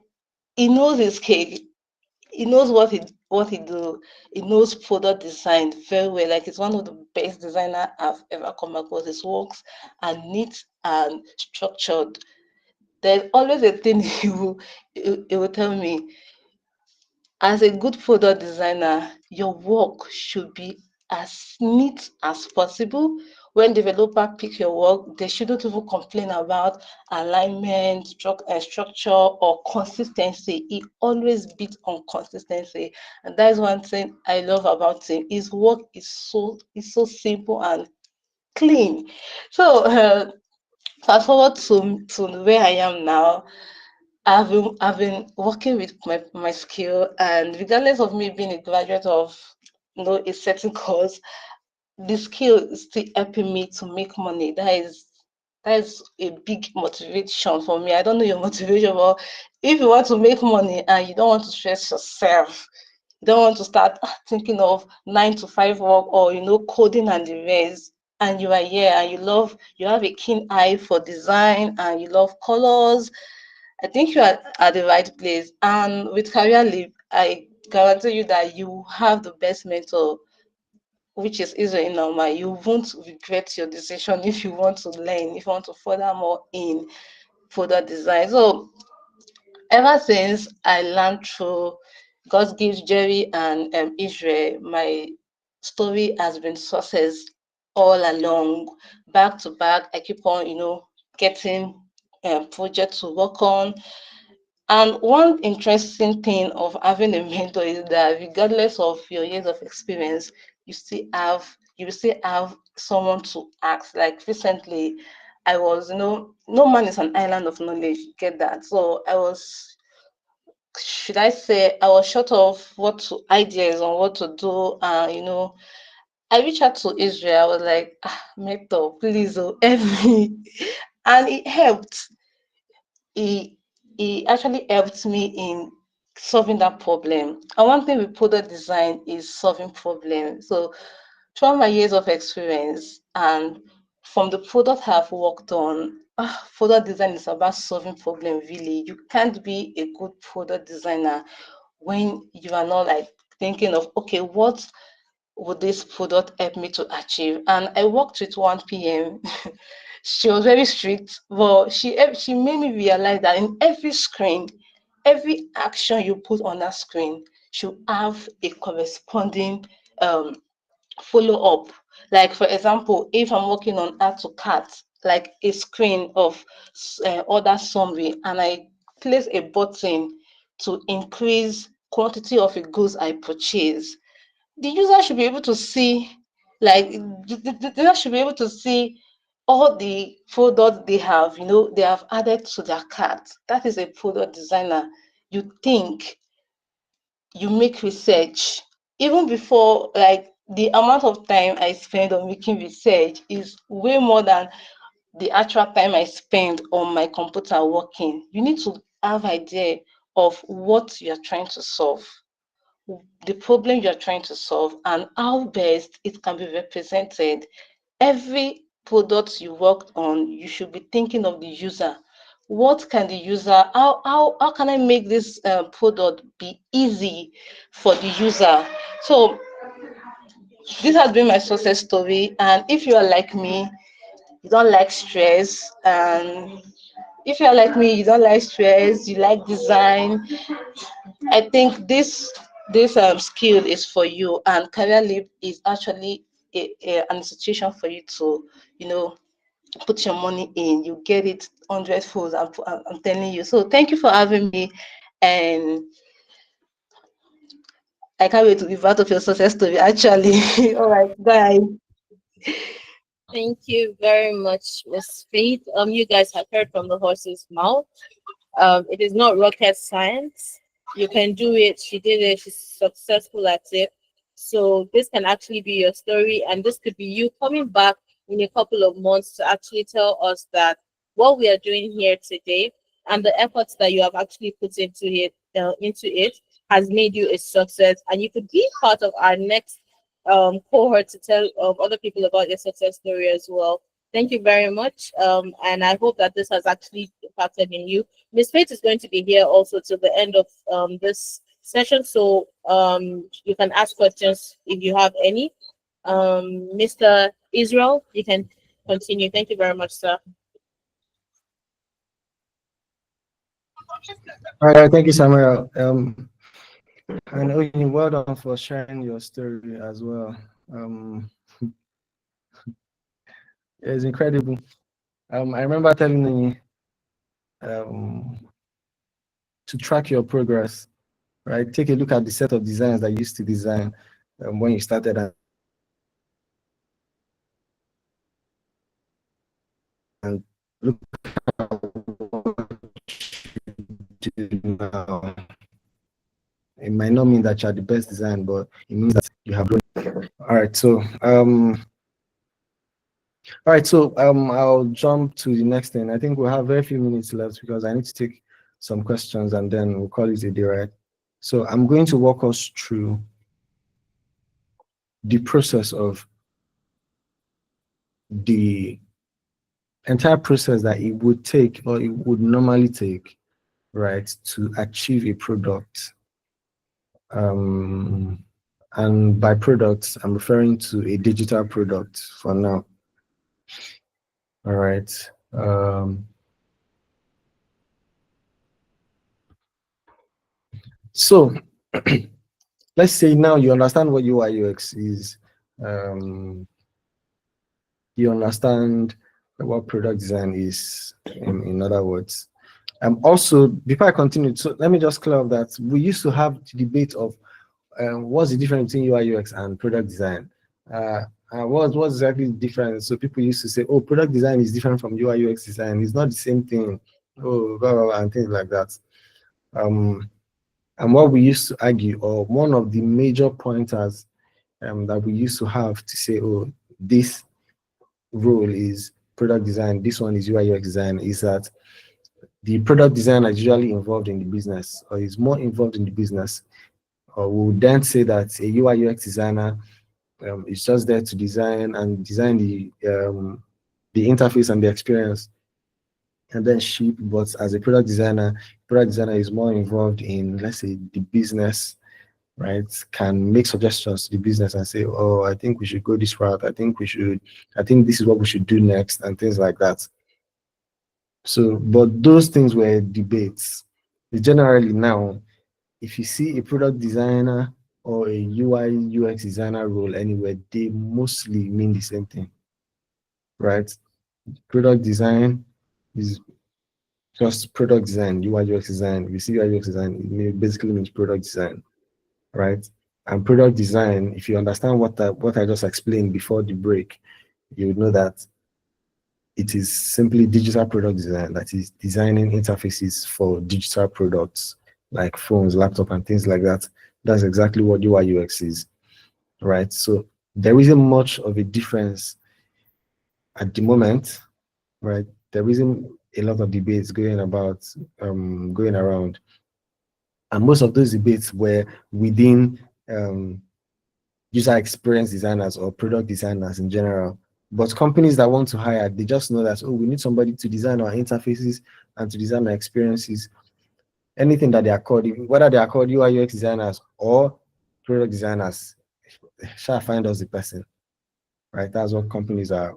S4: he knows his cake. He knows what what he do. He knows product design very well. Like, he's one of the best designer I've ever come across. His works are neat and structured. There's always a thing he will tell me. As a good product designer, your work should be as neat as possible. When developer pick your work, they shouldn't even complain about alignment, structure, or consistency. He always beats on consistency, and that is one thing I love about him. His work is so simple and clean. So fast forward to where I am now. I've been working with my skill, and regardless of me being a graduate of a certain course, the skill is still helping me to make money. That is a big motivation for me. I don't know your motivation, but if you want to make money and you don't want to stress yourself, you don't want to start thinking of 9 to 5 work, or coding and the rest, and you are here and you have a keen eye for design and you love colors, I think you are at the right place. And with CareerLeap, I guarantee you that you have the best mentor, which is Isreal Normal. You won't regret your decision if you want to learn, if you want to further more in further design. So ever since I learned through God's gift, Jerry and Israel, my story has been success all along, back to back. I keep on, getting projects to work on. And one interesting thing of having a mentor is that regardless of your years of experience, you will still have someone to ask. Like recently, I was, no man is an island of knowledge. You get that? So should I say, I was short of ideas on what to do. I reached out to Israel. I was like, mentor, please, help me, and it helped. He actually helped me in solving that problem. And one thing with product design is solving problems. So throughout my years of experience and from the product I've worked on, product design is about solving problems. Really, you can't be a good product designer when you are not like thinking of, okay, what would this product help me to achieve? And I worked with one PM. She was very strict, but she made me realize that in every screen, every action you put on that screen should have a corresponding um, follow up. Like, for example, if I'm working on add to cart, like a screen of order summary, and I place a button to increase quantity of a goods I purchase, the user should be able to see, like the user should be able to see all the products they have added to their cart. That is a product designer. You think, you make research even before, like, the amount of time I spend on making research is way more than the actual time I spend on my computer working. You need to have idea of what you're trying to solve, the problem you're trying to solve, and how best it can be represented. Every product you worked on, you should be thinking of the user. What can the user, how can I make this product be easy for the user? So this has been my success story. And if you are like me, you don't like stress, and if you're like me, you don't like stress, you like design, I think this skill is for you, and CareerLeap is actually an institution for you to, you know, put your money in. You get it 100-fold. I'm telling you. So thank you for having me, and I can't wait to be part of your success story. Actually, all right, bye.
S2: Thank you very much, Miss Faith. You guys have heard from the horse's mouth. It is not rocket science. You can do it. She did it. She's successful at it. So this can actually be your story, and this could be you coming back in a couple of months to actually tell us that what we are doing here today and the efforts that you have actually put into it has made you a success, and you could be part of our next cohort to tell other people about your success story as well. Thank you very much. And I hope that this has actually impacted in you. Miss Faith is going to be here also till the end of this session. So you can ask questions if you have any. Mr. Israel, you can continue. Thank you very much, sir.
S1: All right, thank you, Samuel. And Oyin, well done for sharing your story as well. It's incredible. I remember telling you to track your progress, right? Take a look at the set of designs that you used to design when you started, and look at what you do now. It might not mean that you're the best design, but it means that you have grown. All right, so I'll jump to the next thing. I think we'll have very few minutes left because I need to take some questions and then we'll call it a day, right? So I'm going to walk us through the process of the entire process that it would take, or it would normally take, right, to achieve a product. And by products, I'm referring to a digital product for now. All right. So let's say now you understand what UI UX is. You understand what product design is, in other words. Also, before I continue, so let me just clear up that we used to have the debate of what's the difference between UI UX and product design. What's exactly the difference? So people used to say, oh, product design is different from UI UX design. It's not the same thing. Oh, blah, blah, blah, and things like that. And what we used to argue, or one of the major pointers that we used to have to say, oh, this role is product design, this one is UI UX design, is that the product designer is usually involved in the business, or is more involved in the business. Or we would then say that a UI UX designer is just there to design the interface and the experience, and then ship. But as a product designer is more involved in, let's say, the business, right? Can make suggestions to the business and say, oh, I think we should go this route. I think this is what we should do next, and things like that. So, but those things were debates. Generally now, if you see a product designer or a UI UX designer role anywhere, they mostly mean the same thing, right? Product design is just product design. UI UX design, if you see UI UX design, it basically means product design, right? And product design, if you understand what I just explained before the break, you would know that it is simply digital product design, that is designing interfaces for digital products like phones, laptop, and things like that. That's exactly what UI UX is, right? So there isn't much of a difference at the moment, right? There isn't a lot of debates going around, and most of those debates were within user experience designers or product designers in general. But companies that want to hire, they just know that, oh, we need somebody to design our interfaces and to design our experiences. Anything that they are called, whether they are called UI UX designers or product designers, shall find us the person, right? That's what companies are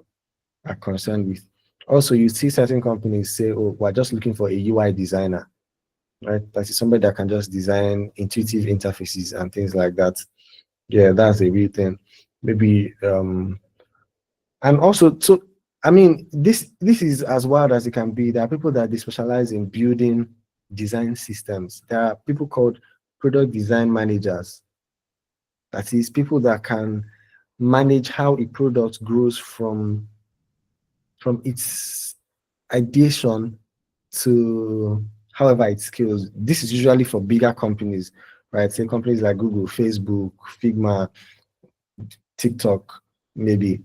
S1: concerned with. Also, you see certain companies say, oh, we're just looking for a UI designer, right? That is somebody that can just design intuitive interfaces and things like that. Yeah, that's a real thing. Maybe and also, so I mean, this is as wild as it can be. There are people that they specialize in building design systems. There are people called product design managers. That is, people that can manage how a product grows from its ideation to however it scales. This is usually for bigger companies, right? Say companies like Google, Facebook, Figma, TikTok, maybe,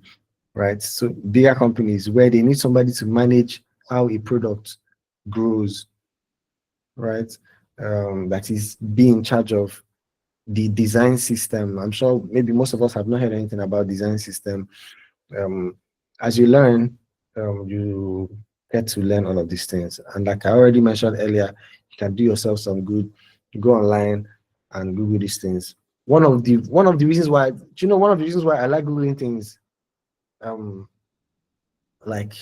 S1: right? So bigger companies where they need somebody to manage how a product grows, right? That is be in charge of the design system. I'm sure maybe most of us have not heard anything about design system. As you learn, you get to learn all of these things. And like I already mentioned earlier, you can do yourself some good. You go online and Google these things. One of the reasons why, do you know, one of the reasons why I like Googling things, like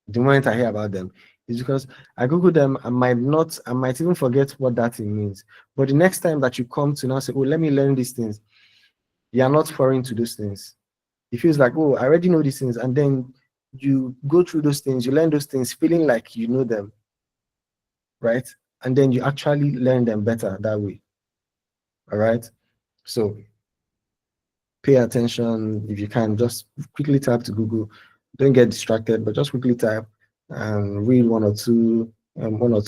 S1: the moment I hear about them, is because I Google them, I might even forget what that thing means. But the next time that you come to now say, oh, let me learn these things, you are not foreign to those things. It feels like, oh, I already know these things, and then you go through those things, you learn those things, feeling like you know them, right? And then you actually learn them better that way. All right. So pay attention. If you can, just quickly type to Google. Don't get distracted, but just quickly type and read one or two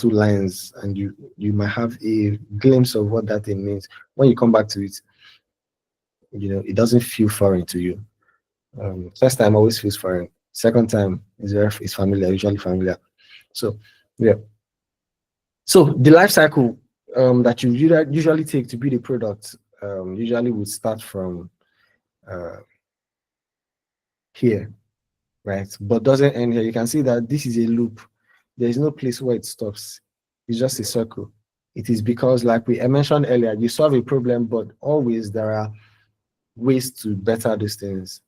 S1: lines, and you might have a glimpse of what that thing means. When you come back to it, it doesn't feel foreign to you. First time always feels foreign. Second time is familiar, usually familiar. So yeah. So the life cycle that you usually take to build a product usually would start from here, right? But doesn't end here. You can see that this is a loop. There is no place where it stops. It's just a circle. It is because, like I mentioned earlier, you solve a problem, but always there are ways to better these things.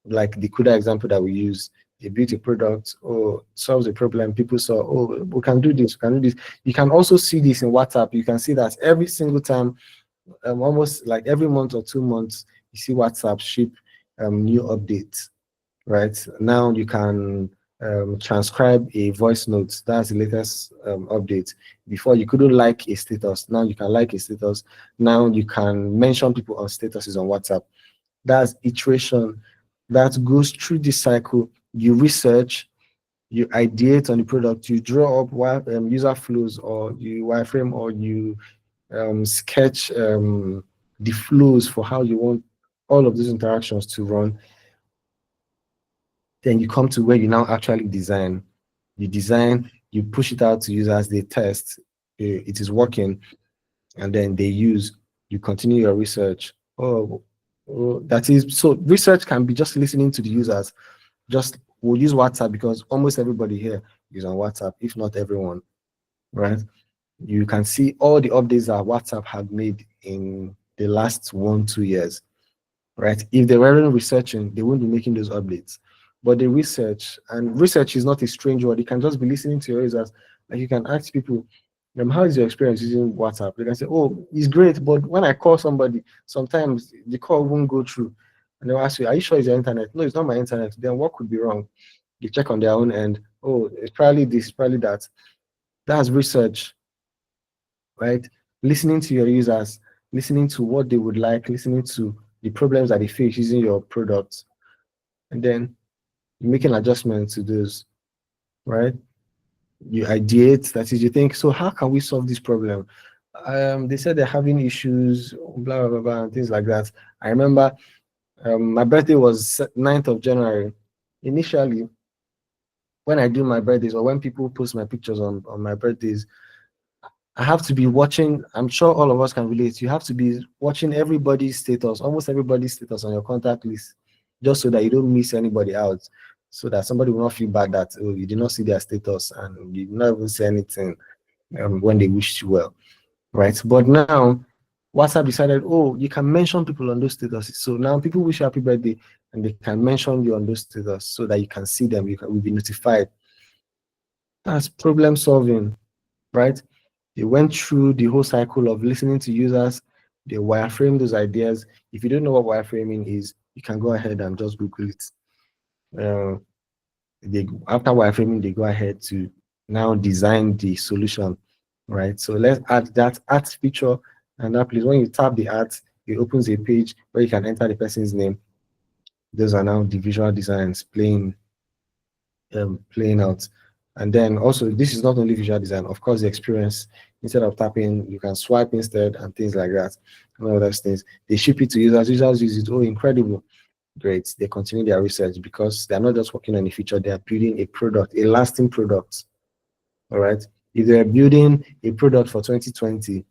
S1: Like the CUDA example that we use, they built a product or solves a problem. People saw, oh, we can do this, we can do this. You can also see this in WhatsApp. You can see that every single time, almost like every month or 2 months, you see WhatsApp ship new updates, right? Now you can transcribe a voice note. That's the latest update. Before you couldn't like a status. Now you can like a status. Now you can mention people on statuses on WhatsApp. That's iteration. That goes through the cycle. You research, you ideate on the product, you draw up user flows, or you wireframe, or you sketch the flows for how you want all of these interactions to run. Then you come to where you now actually design. You design, you push it out to users, they test, it is working, and then they use. You continue your research. That is, so research can be just listening to the users. We'll use WhatsApp because almost everybody here is on WhatsApp, if not everyone, right? You can see all the updates that WhatsApp had made in the last 1-2 years, right? If they weren't researching, they wouldn't be making those updates. But they research, and research is not a strange word. You can just be listening to your users. Like you can ask people, how is your experience using WhatsApp? They can say, oh, it's great, but when I call somebody, sometimes the call won't go through. And they'll ask you, are you sure it's your internet? No, it's not my internet. Then what could be wrong? You check on their own end. Oh, it's probably this, probably that. That's research, right? Listening to your users, listening to what they would like, listening to the problems that they face using your product, and then making adjustments to those, right? You ideate, that is, you think, so how can we solve this problem? They said they're having issues, blah, blah, blah, blah, and things like that. I remember my birthday was 9th of January. Initially, when I do my birthdays or when people post my pictures on my birthdays, I have to be watching. I'm sure all of us can relate. You have to be watching everybody's status, almost everybody's status on your contact list, just so that you don't miss anybody out, so that somebody will not feel bad that, oh, you did not see their status and you did not even say anything when they wished you well, right? But now WhatsApp decided, oh, you can mention people on those statuses. So now people wish you happy birthday and they can mention you on those statuses so that you can see them. You will be notified. That's problem solving, right? They went through the whole cycle of listening to users. They wireframe those ideas. If you don't know what wireframing is, you can go ahead and just Google it. After wireframing, they go ahead to now design the solution, right? So let's add that art feature, and now please, when you tap the art, it opens a page where you can enter the person's name. Those are now the visual designs playing out. And then also, this is not only visual design, of course, the experience. Instead of tapping, you can swipe instead and things like that. And all those things. They ship it to users. Users use it. Oh, incredible. Great. They continue their research because they're not just working on a feature, they are building a product, a lasting product. All right. If they're building a product for 2020,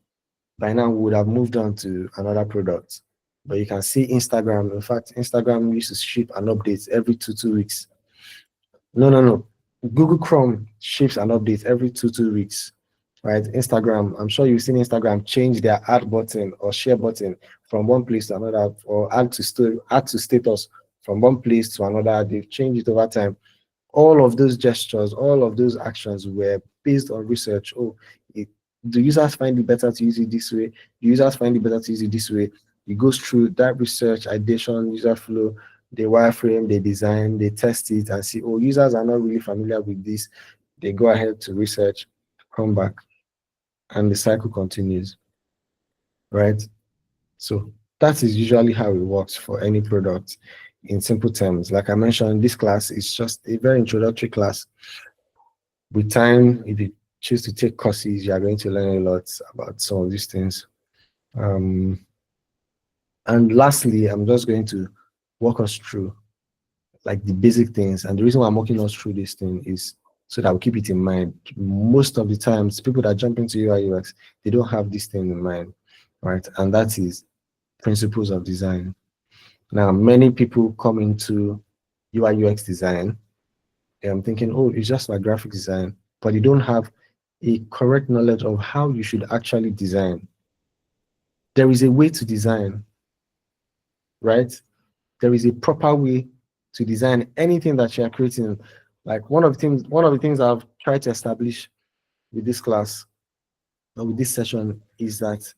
S1: by now we would have moved on to another product. But you can see Instagram. In fact, Instagram used to ship an update every two weeks. No. Google Chrome ships an update every two weeks. right? Instagram, I'm sure you've seen Instagram change their add button or share button from one place to another, or add to story, add to status from one place to another. They've changed it over time. All of those gestures, all of those actions were based on research. Oh, it, do users find it better to use it this way? Do users find it better to use it this way? It goes through that research, ideation, user flow, they wireframe, they design, they test it and see, oh, users are not really familiar with this. They go ahead to research, come back, and the cycle continues, right? So that is usually how it works for any product in simple terms. Like I mentioned, this class is just a very introductory class. With time, if you choose to take courses, you are going to learn a lot about some of these things. And lastly, I'm just going to walk us through like the basic things. And the reason why I'm walking us through this thing is so that we keep it in mind. Most of the times, people that jump into UI UX, they don't have this thing in mind, right? And that is principles of design. Now, many people come into UI UX design and I'm thinking, oh, it's just like graphic design, but you don't have a correct knowledge of how you should actually design. There is a way to design, right? There is a proper way to design anything that you are creating. Like one of the things I've tried to establish with this class or with this session is that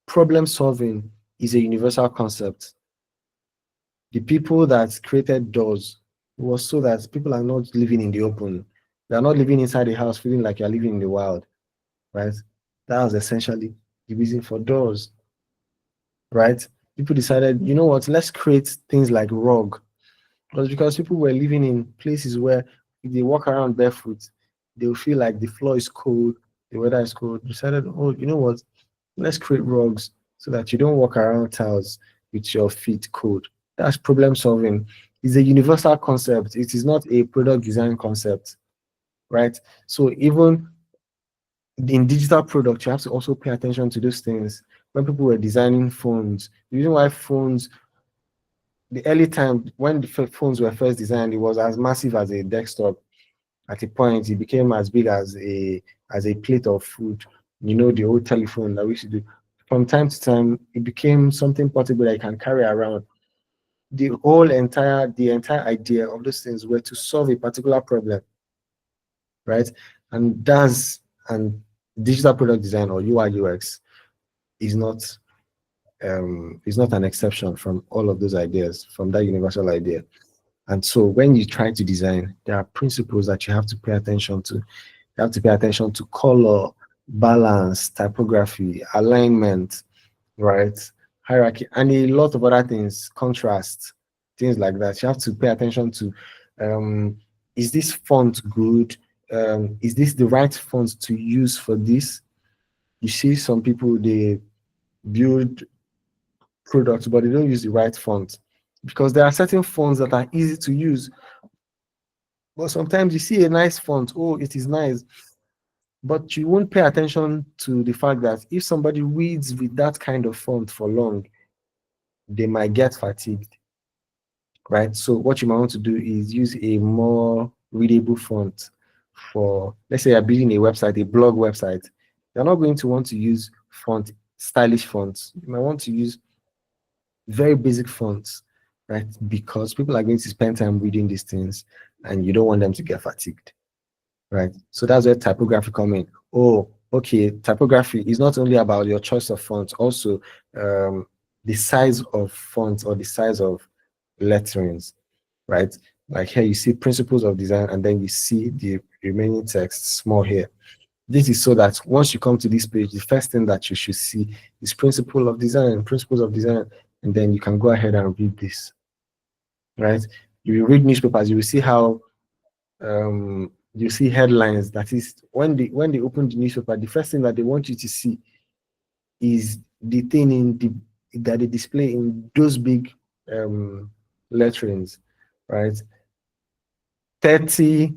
S1: problem solving is a universal concept. The people that created doors was so that people are not living in the open. They are not living inside the house feeling like you're living in the wild, right? That was essentially the reason for doors, right? People decided, you know what, let's create things like rug. It was because people were living in places where if they walk around barefoot, they'll feel like the floor is cold, the weather is cold. Decided, oh, you know what, let's create rugs so that you don't walk around towels with your feet cold. That's problem solving. It's a universal concept. It is not a product design concept, right? So even in digital products, you have to also pay attention to those things. When people were designing phones, the reason why phones, the early time when the phones were first designed, it was as massive as a desktop. At a point, it became as big as a plate of food. You know, the old telephone that we used to do. From time to time, it became something portable that you can carry around. The entire idea of those things were to solve a particular problem, right? And digital product design or UI UX is not an exception from all of those ideas, from that universal idea. And so when you try to design, there are principles that you have to pay attention to. You have to pay attention to color, balance, typography, alignment, right? Hierarchy, and a lot of other things, contrast, things like that. You have to pay attention to, is this font good? Is this the right font to use for this? You see some people, they build products, but they don't use the right font because there are certain fonts that are easy to use. But sometimes you see a nice font, oh, it is nice, but you won't pay attention to the fact that if somebody reads with that kind of font for long, they might get fatigued, right? So what you might want to do is use a more readable font for, let's say you're building a website, a blog website. You're not going to want to use stylish fonts. You might want to use very basic fonts, right? Because people are going to spend time reading these things and you don't want them to get fatigued, right? So that's where typography come in. Oh, okay, typography is not only about your choice of fonts, also the size of fonts or the size of letterings, right? Like here you see principles of design and then you see the remaining text small here. This is so that once you come to this page, the first thing that you should see is principles of design, and then you can go ahead and read this, right? You read newspapers, you will see how you see headlines. That is, when they open the newspaper, the first thing that they want you to see is the thing that they display in those big letterings, right? 30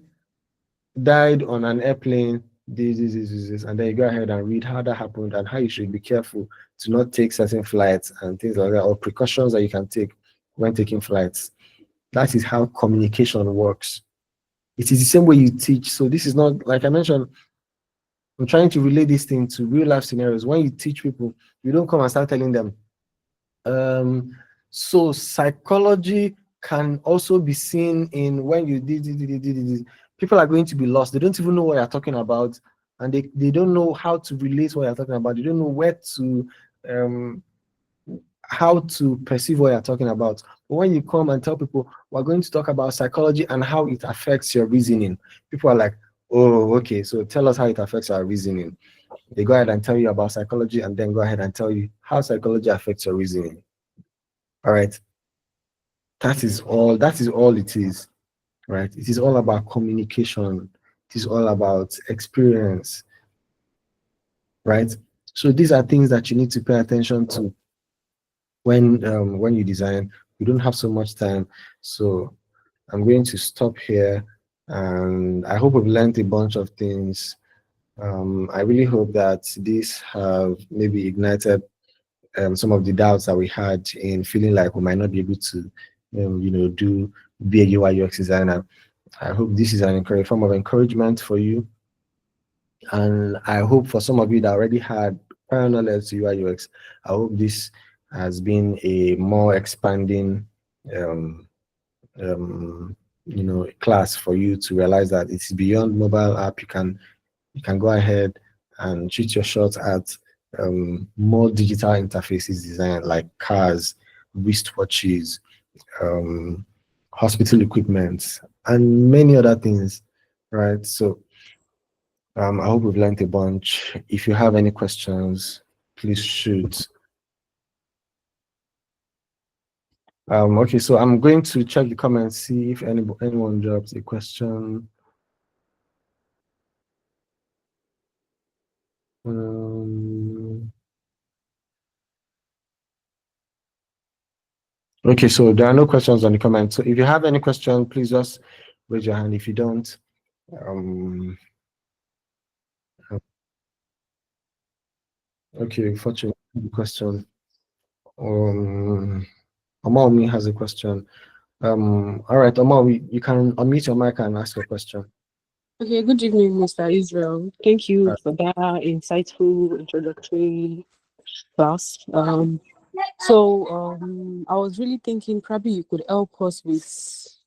S1: died on an airplane, this, and then you go ahead and read how that happened and how you should be careful to not take certain flights and things like that, or precautions that you can take when taking flights. That is how communication works. It is the same way you teach. So this is not, like I mentioned, I'm trying to relate this thing to real life scenarios. When you teach people, you don't come and start telling them. So psychology can also be seen in when you did. People are going to be lost. They don't even know what you're talking about, and they don't know how to relate what you're talking about. They don't know where to how to perceive what you're talking about. But when you come and tell people, we're going to talk about psychology and how it affects your reasoning, people are like, oh, okay, so tell us how it affects our reasoning. They go ahead and tell you about psychology and then go ahead and tell you how psychology affects your reasoning. All right. That is all it is, right? It is all about communication. It is all about experience, right? So these are things that you need to pay attention to when you design. We don't have so much time, so I'm going to stop here, and I hope we've learned a bunch of things. I really hope that this have maybe ignited some of the doubts that we had in feeling like we might not be able to, be a UI UX designer. I hope this is an form of encouragement for you, and I hope for some of you that already had prior knowledge to UI UX, I hope this has been a more expanding, class for you to realize that it's beyond mobile app. You can go ahead and shoot your shot at more digital interfaces design like cars, wristwatches, hospital equipment, and many other things, right? So I hope we've learned a bunch. If you have any questions, please shoot. Okay, so I'm going to check the comments, see if anyone drops a question. Okay, so there are no questions on the comments. So if you have any question, please just raise your hand. If you don't, okay, fortunately, question. Omami has a question. All right, Omami, you can unmute your mic and ask your question.
S5: Okay, good evening, Mr. Israel. Thank you for that insightful introductory class. I was really thinking probably you could help us with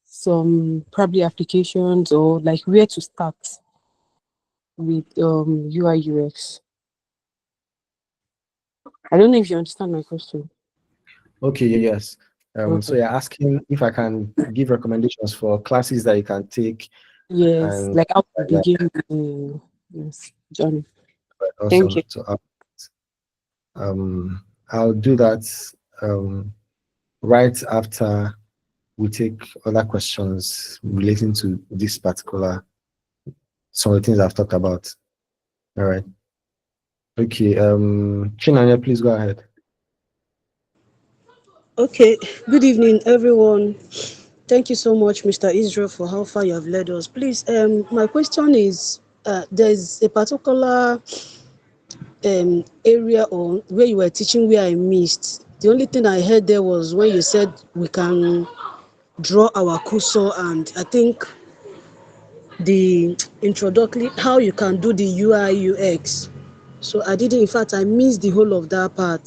S5: some probably applications or like where to start with UI UX. I don't know if you understand my question.
S1: Okay, yes.
S5: Okay.
S1: So you're asking if I can give recommendations for classes that you can take.
S5: Yes,
S1: And
S5: like how to begin yes, journey.
S1: awesome.
S5: Thank you.
S1: So I'll do that right after we take other questions relating to this particular, some of the things I've talked about. All right. Okay. Chinanya, please go ahead.
S6: Okay, good evening, everyone. Thank you so much, Mr. Israel, for how far you have led us. Please, my question is, there's a particular area or where you were teaching where I missed. The only thing I heard there was when you said we can draw our cursor, and I think the introductory, how you can do the UI UX. So I didn't, in fact, I missed the whole of that part.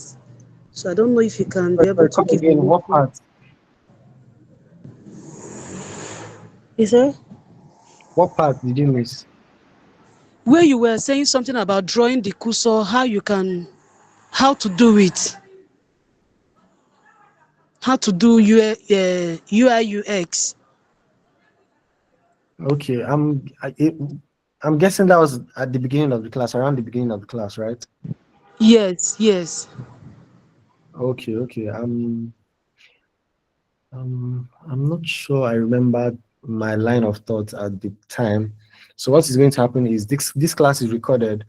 S6: So I don't know if you can be able to
S1: Come
S6: give
S1: again.
S6: me.
S1: What part?
S6: Is that?
S1: What part did you miss?
S6: Where you were saying something about drawing the cursor, how to do it, how to do UI UX.
S1: Okay. I'm guessing that was at the beginning of the class, around the beginning of the class, right?
S6: Yes, yes.
S1: Okay. Okay. I'm not sure I remember my line of thought at the time. So what is going to happen is this class is recorded.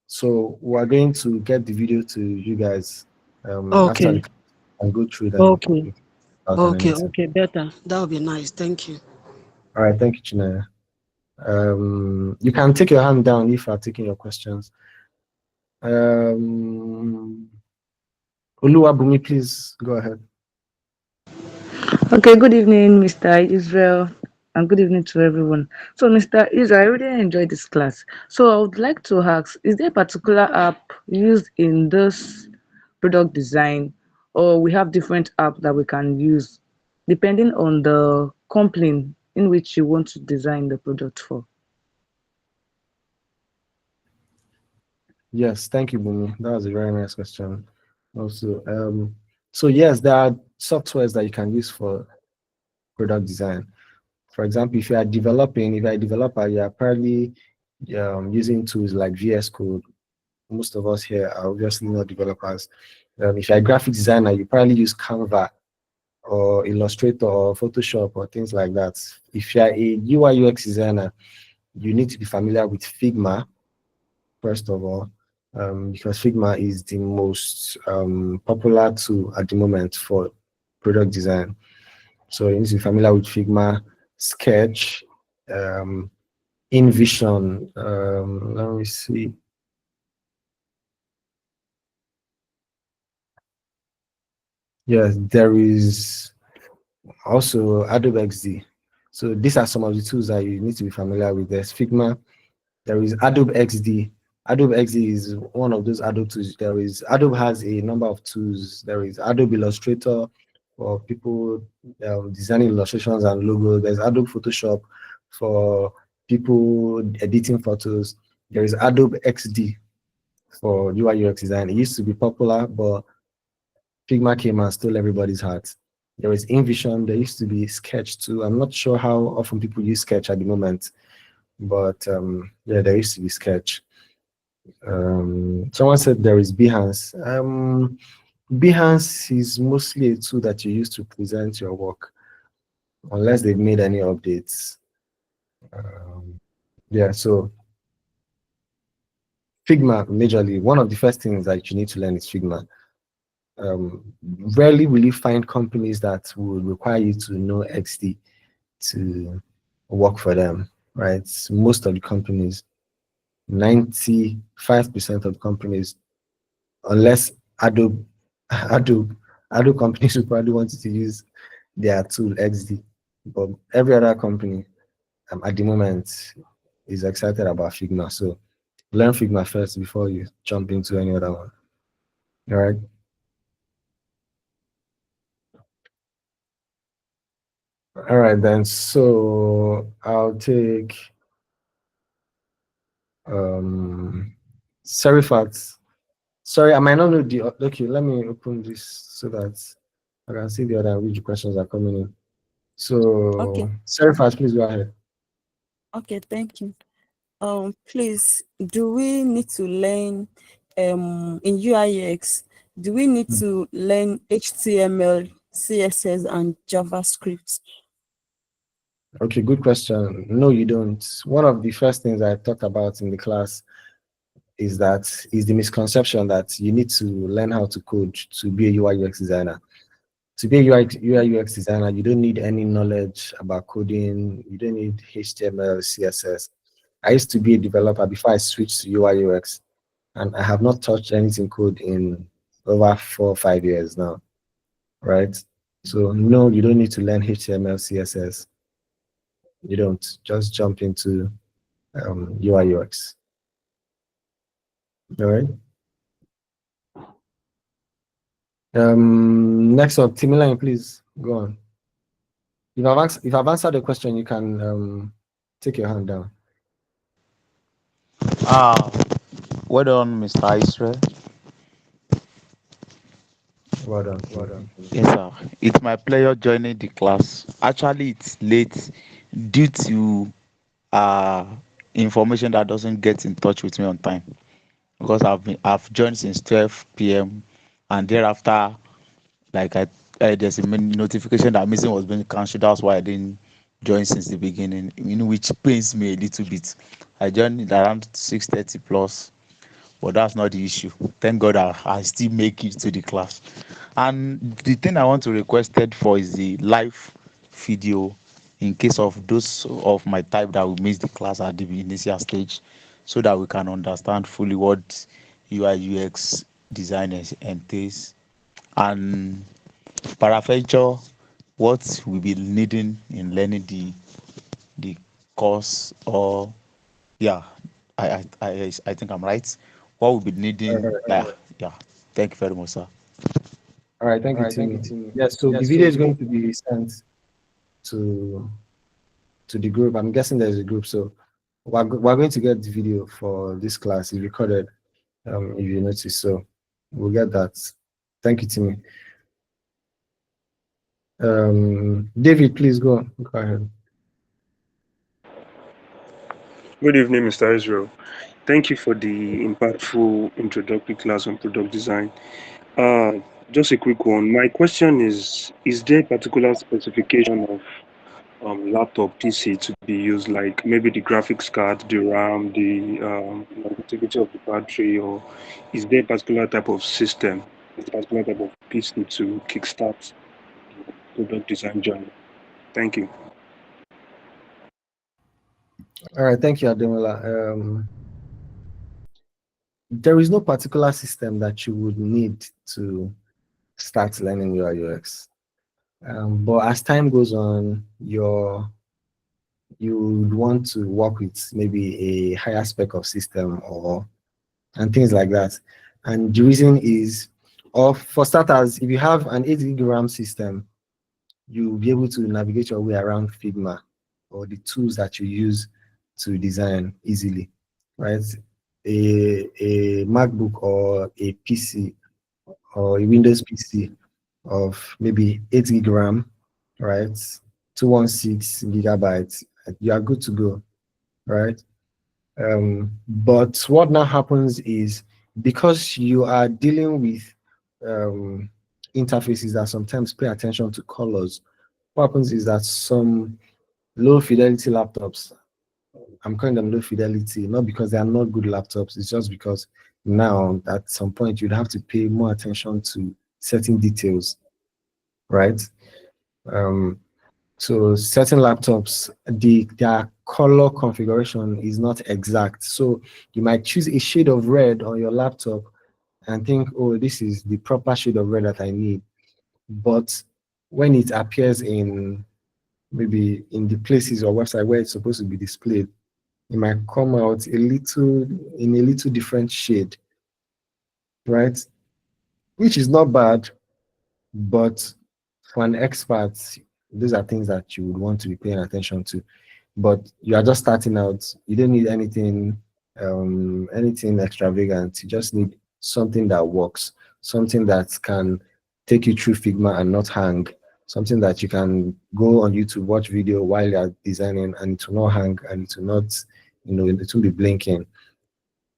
S1: So we're going to get the video to you guys after the
S6: Okay,
S1: class and go through them
S6: okay,
S1: without
S6: okay,
S1: anything.
S6: okay, better. That would be nice. Thank you.
S1: All right, thank you, Chinaya. You can take your hand down if I'm taking your questions. Oluwabumi, please go ahead.
S7: Okay, good evening, Mr. Israel. and good evening to everyone. So, Mr. Israel, I really enjoyed this class. So, I would like to ask, is there a particular app used in this product design, or we have different apps that we can use depending on the company in which you want to design the product for?
S1: Yes, thank you, Bumi. That was a very nice question. Also, so yes, there are softwares that you can use for product design. For example, if you are a developer, you are probably using tools like VS Code. Most of us here are obviously not developers. If you're a graphic designer, you probably use Canva or Illustrator or Photoshop or things like that. If you're a UI UX designer, you need to be familiar with Figma, first of all, because Figma is the most popular tool at the moment for product design. So you need to be familiar with Figma, Sketch, InVision. Let me see. Yes, there is also Adobe XD. So these are some of the tools that you need to be familiar with. There's Figma, there is Adobe XD. Adobe XD is one of those Adobe tools. Adobe has a number of tools. There is Adobe Illustrator for people designing illustrations and logos. There's Adobe Photoshop for people editing photos. There is Adobe XD for UI UX design. It used to be popular, but Figma came and stole everybody's heart. There is InVision. There used to be Sketch too. I'm not sure how often people use Sketch at the moment, but yeah, there used to be Sketch. Someone said there is Behance. Behance is mostly a tool that you use to present your work, unless they've made any updates. Yeah, so Figma, majorly, one of the first things that you need to learn is Figma. Rarely will you find companies that will require you to know XD to work for them, right? Most of the companies, 95% of companies, unless Adobe, Adobe companies will probably want you to use their tool XD, but every other company at the moment is excited about Figma. So learn Figma first before you jump into any other one. All right. All right then. So I'll take Serifat. Sorry, I might not know the okay, let me open this so that I can see the other which questions are coming in. So
S3: Okay.
S1: Serifat, please go ahead.
S3: Okay, thank you. Please, do we need to learn in UI/UX? Do we need to learn HTML, CSS, and JavaScript?
S1: Okay, good question. No, you don't. One of the first things I talked about in the class is the misconception that you need to learn how to code to be a UI UX designer. To be a UI UX designer, you don't need any knowledge about coding. You don't need HTML, CSS. I used to be a developer before I switched to UI UX, and I have not touched anything code in over 4 or 5 years now, right? So no, you don't need to learn HTML, CSS. You don't. Just jump into UI UX. All right. Next up, Timiline, please go on. If I've answered the question, you can take your hand down.
S8: Well done, Mr. Isreal.
S1: Well done. Well done.
S8: Yes, sir. It's my pleasure joining the class. Actually, it's late due to information that doesn't get in touch with me on time because I've joined since 12 p.m. and thereafter, like there's a notification that meeting was being cancelled. That's why I didn't join since the beginning, which pains me a little bit. I joined around 6:30 plus, but that's not the issue. Thank God I still make it to the class. And the thing I want to requested for is the live video in case of those of my type that will miss the class at the initial stage, so that we can understand fully what UI UX design entails, and paraventure what we'll be needing in learning the the course, or yeah, I think I'm right. What we'll be needing, like, yeah. Thank you very much, sir.
S1: All right, thank you, Timmy. Yes, so the video is going to be sent to the group. I'm guessing there's a group, so we're going to get the video for this class. It's recorded, if you notice. So we'll get that. Thank you, Timmy. David, please go ahead.
S9: Good evening, Mr. Israel. Thank you for the impactful introductory class on product design. Just a quick one. My question is there a particular specification of laptop PC to be used, like maybe the graphics card, the RAM, the longevity of the battery, or is there a particular type of system, a particular type of PC to kickstart product design journey? Thank you.
S1: All right, thank you, Ademola. There is no particular system that you would need to start learning UI UX. But as time goes on, you would want to work with maybe a higher spec of system and things like that. And the reason is, or for starters, if you have an 8 gig RAM system, you'll be able to navigate your way around Figma or the tools that you use to design easily, right? A MacBook or a PC or a Windows PC of maybe 8 gig RAM, right? 216 gigabytes, you are good to go, right? But what now happens is, because you are dealing with interfaces that sometimes pay attention to colors, what happens is that some low fidelity laptops, I'm calling them low fidelity, not because they are not good laptops, it's just because now at some point you'd have to pay more attention to certain details, right? So certain laptops, their color configuration is not exact. So you might choose a shade of red on your laptop and think, oh, this is the proper shade of red that I need. But when it appears in maybe in the places or website where it's supposed to be displayed, it might come out in a little different shade, right? Which is not bad, but for an expert, those are things that you would want to be paying attention to. But you are just starting out, you don't need anything extravagant. You just need something that works, something that can take you through Figma and not hang, something that you can go on YouTube, watch video while you're designing, and it will not hang, and it will not, it will be blinking.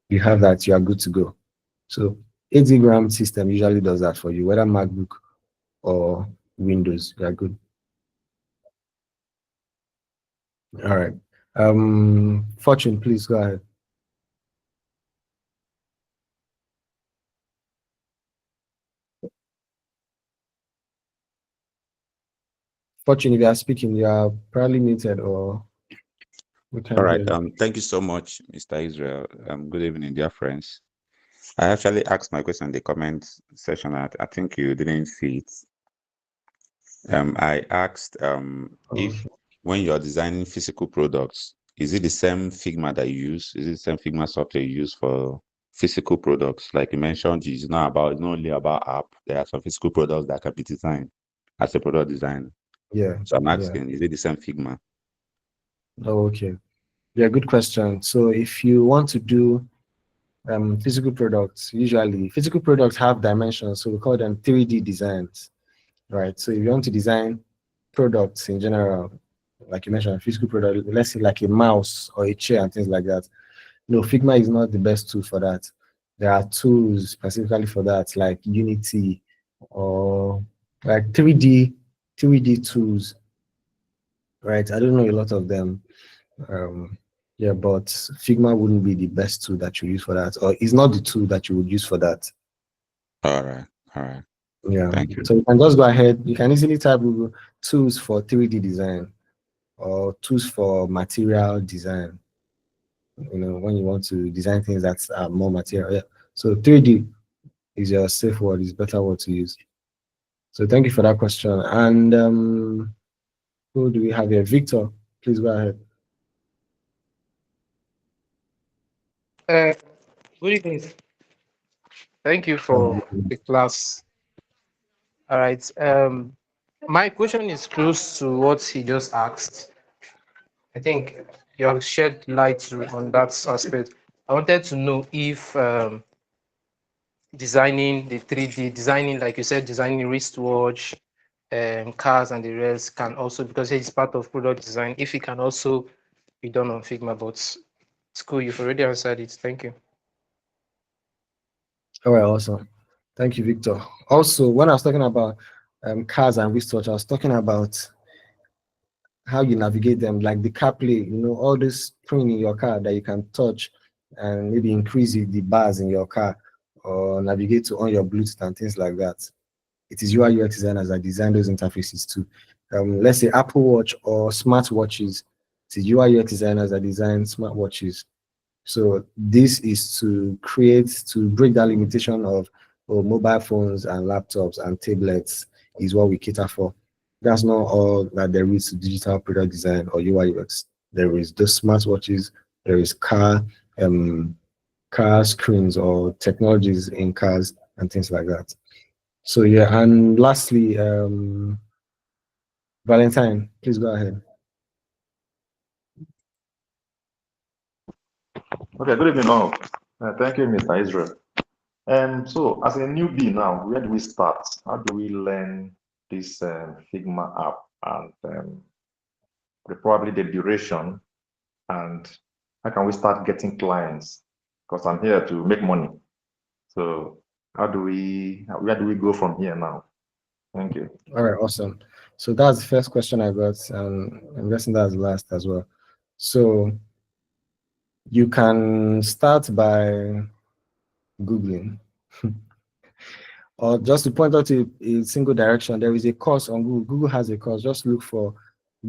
S1: You have that, you are good to go. So 8 gig RAM system usually does that for you, whether MacBook or Windows, you are good. All right. Fortune, please go ahead. Fortune, if you are speaking, you are probably muted or we can't
S10: All
S1: hear
S10: right.
S1: you.
S10: Thank you so much, Mr. Israel. Good evening, dear friends. I actually asked my question in the comment section. I think you didn't see it. I asked if when you're designing physical products, is it the same Figma that you use? Is it the same Figma software you use for physical products? Like you mentioned, it's not only about app. There are some physical products that can be designed as a product designer.
S1: Yeah.
S10: So I'm asking, is it the same Figma?
S1: Oh, okay. Yeah, good question. So if you want to do physical products, usually physical products have dimensions, so we call them 3D designs, right? So if you want to design products in general, like you mentioned, physical product, let's say like a mouse or a chair and things like that. No, Figma is not the best tool for that. There are tools specifically for that, like Unity or like 3D tools, right? I don't know a lot of them. Yeah, but Figma wouldn't be the best tool that you use for that, or it's not the tool that you would use for that.
S10: All right.
S1: Yeah.
S10: Thank you.
S1: So you can just go ahead. You can easily type Google tools for 3D design or tools for material design. When you want to design things that are more material. Yeah. So 3D is your safe word, is better word to use. So thank you for that question. And who do we have here? Victor, please go ahead.
S11: Uh, Good evening. Thank you for the class. All right. My question is close to what he just asked. I think you have shed light on that aspect. I wanted to know if designing the 3D, designing, like you said, designing wristwatch, cars and the rest can also, because it's part of product design, if it can also be done on Figma, but it's cool. You've already answered it. Thank you.
S1: All right, awesome. Thank you, Victor. Also, when I was talking about cars and research, I was talking about how you navigate them, like the CarPlay, all this screen in your car that you can touch and maybe increase the bars in your car or navigate to on your Bluetooth and things like that. It is UI UX designers that design those interfaces too. Let's say Apple Watch or smartwatches. It is UI UX designers that design smartwatches. So this is to break that limitation of mobile phones and laptops and tablets is what we cater for. That's not all that there is to digital product design or UI UX. There is the smartwatches, there is car screens or technologies in cars and things like that. So yeah, and lastly, Valentine, please go ahead.
S12: Okay, good evening all. Thank you, Mr. Israel. So as a newbie now, where do we start? How do we learn this Figma app and probably the duration, and how can we start getting clients? Because I'm here to make money. So where do we go from here now? Thank you.
S1: All right, awesome. So that's the first question I got, and I'm guessing that's the last as well. So you can start by Googling. Or just to point out to a single direction, there is a course on Google. Google has a course. Just look for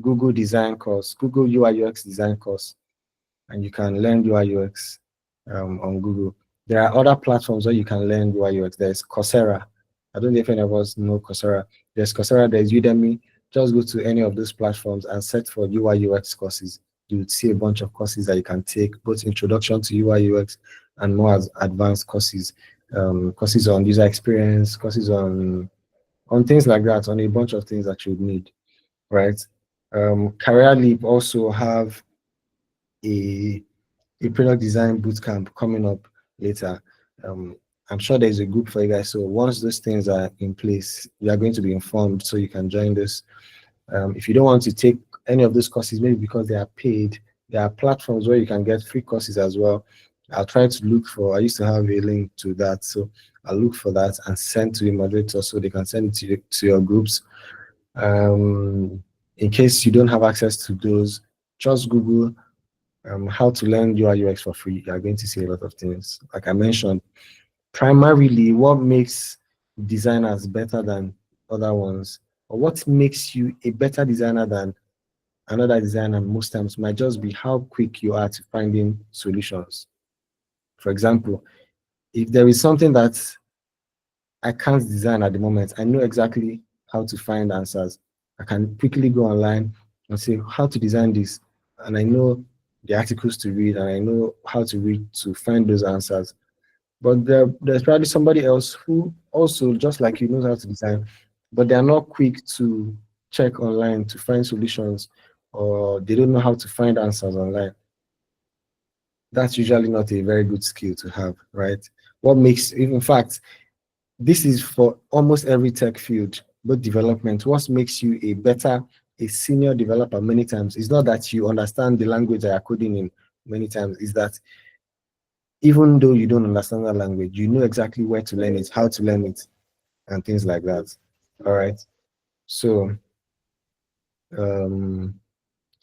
S1: Google Design Course, Google UI UX Design Course, and you can learn UI UX on Google. There are other platforms where you can learn UI UX. There's Coursera. I don't know if any of us know Coursera. There's Coursera, there's Udemy. Just go to any of those platforms and search for UI UX courses. You would see a bunch of courses that you can take, both introduction to UI UX and more advanced courses. Courses on user experience, courses on things like that, on a bunch of things that you would need, right? CareerLeap also have a product design bootcamp coming up later. I'm sure there's a group for you guys. So once those things are in place, you are going to be informed so you can join this. If you don't want to take any of those courses, maybe because they are paid, there are platforms where you can get free courses as well. I'll try to look for, I used to have a link to that. So I'll look for that and send to the moderator so they can send it to your groups. In case you don't have access to those, just Google how to learn UI UX for free. You are going to see a lot of things. Like I mentioned, primarily what makes designers better than other ones, or what makes you a better designer than another designer most times might just be how quick you are to finding solutions. For example, if there is something that I can't design at the moment, I know exactly how to find answers. I can quickly go online and say how to design this, and I know the articles to read, and I know how to read to find those answers. But there's probably somebody else who also, just like you, knows how to design, but they are not quick to check online to find solutions, or they don't know how to find answers online. That's usually not a very good skill to have, right? What makes, in fact, this is for almost every tech field, but development. What makes you a senior developer many times is not that you understand the language that you're coding in many times, is that even though you don't understand that language, you know exactly where to learn it, how to learn it, and things like that. All right. So,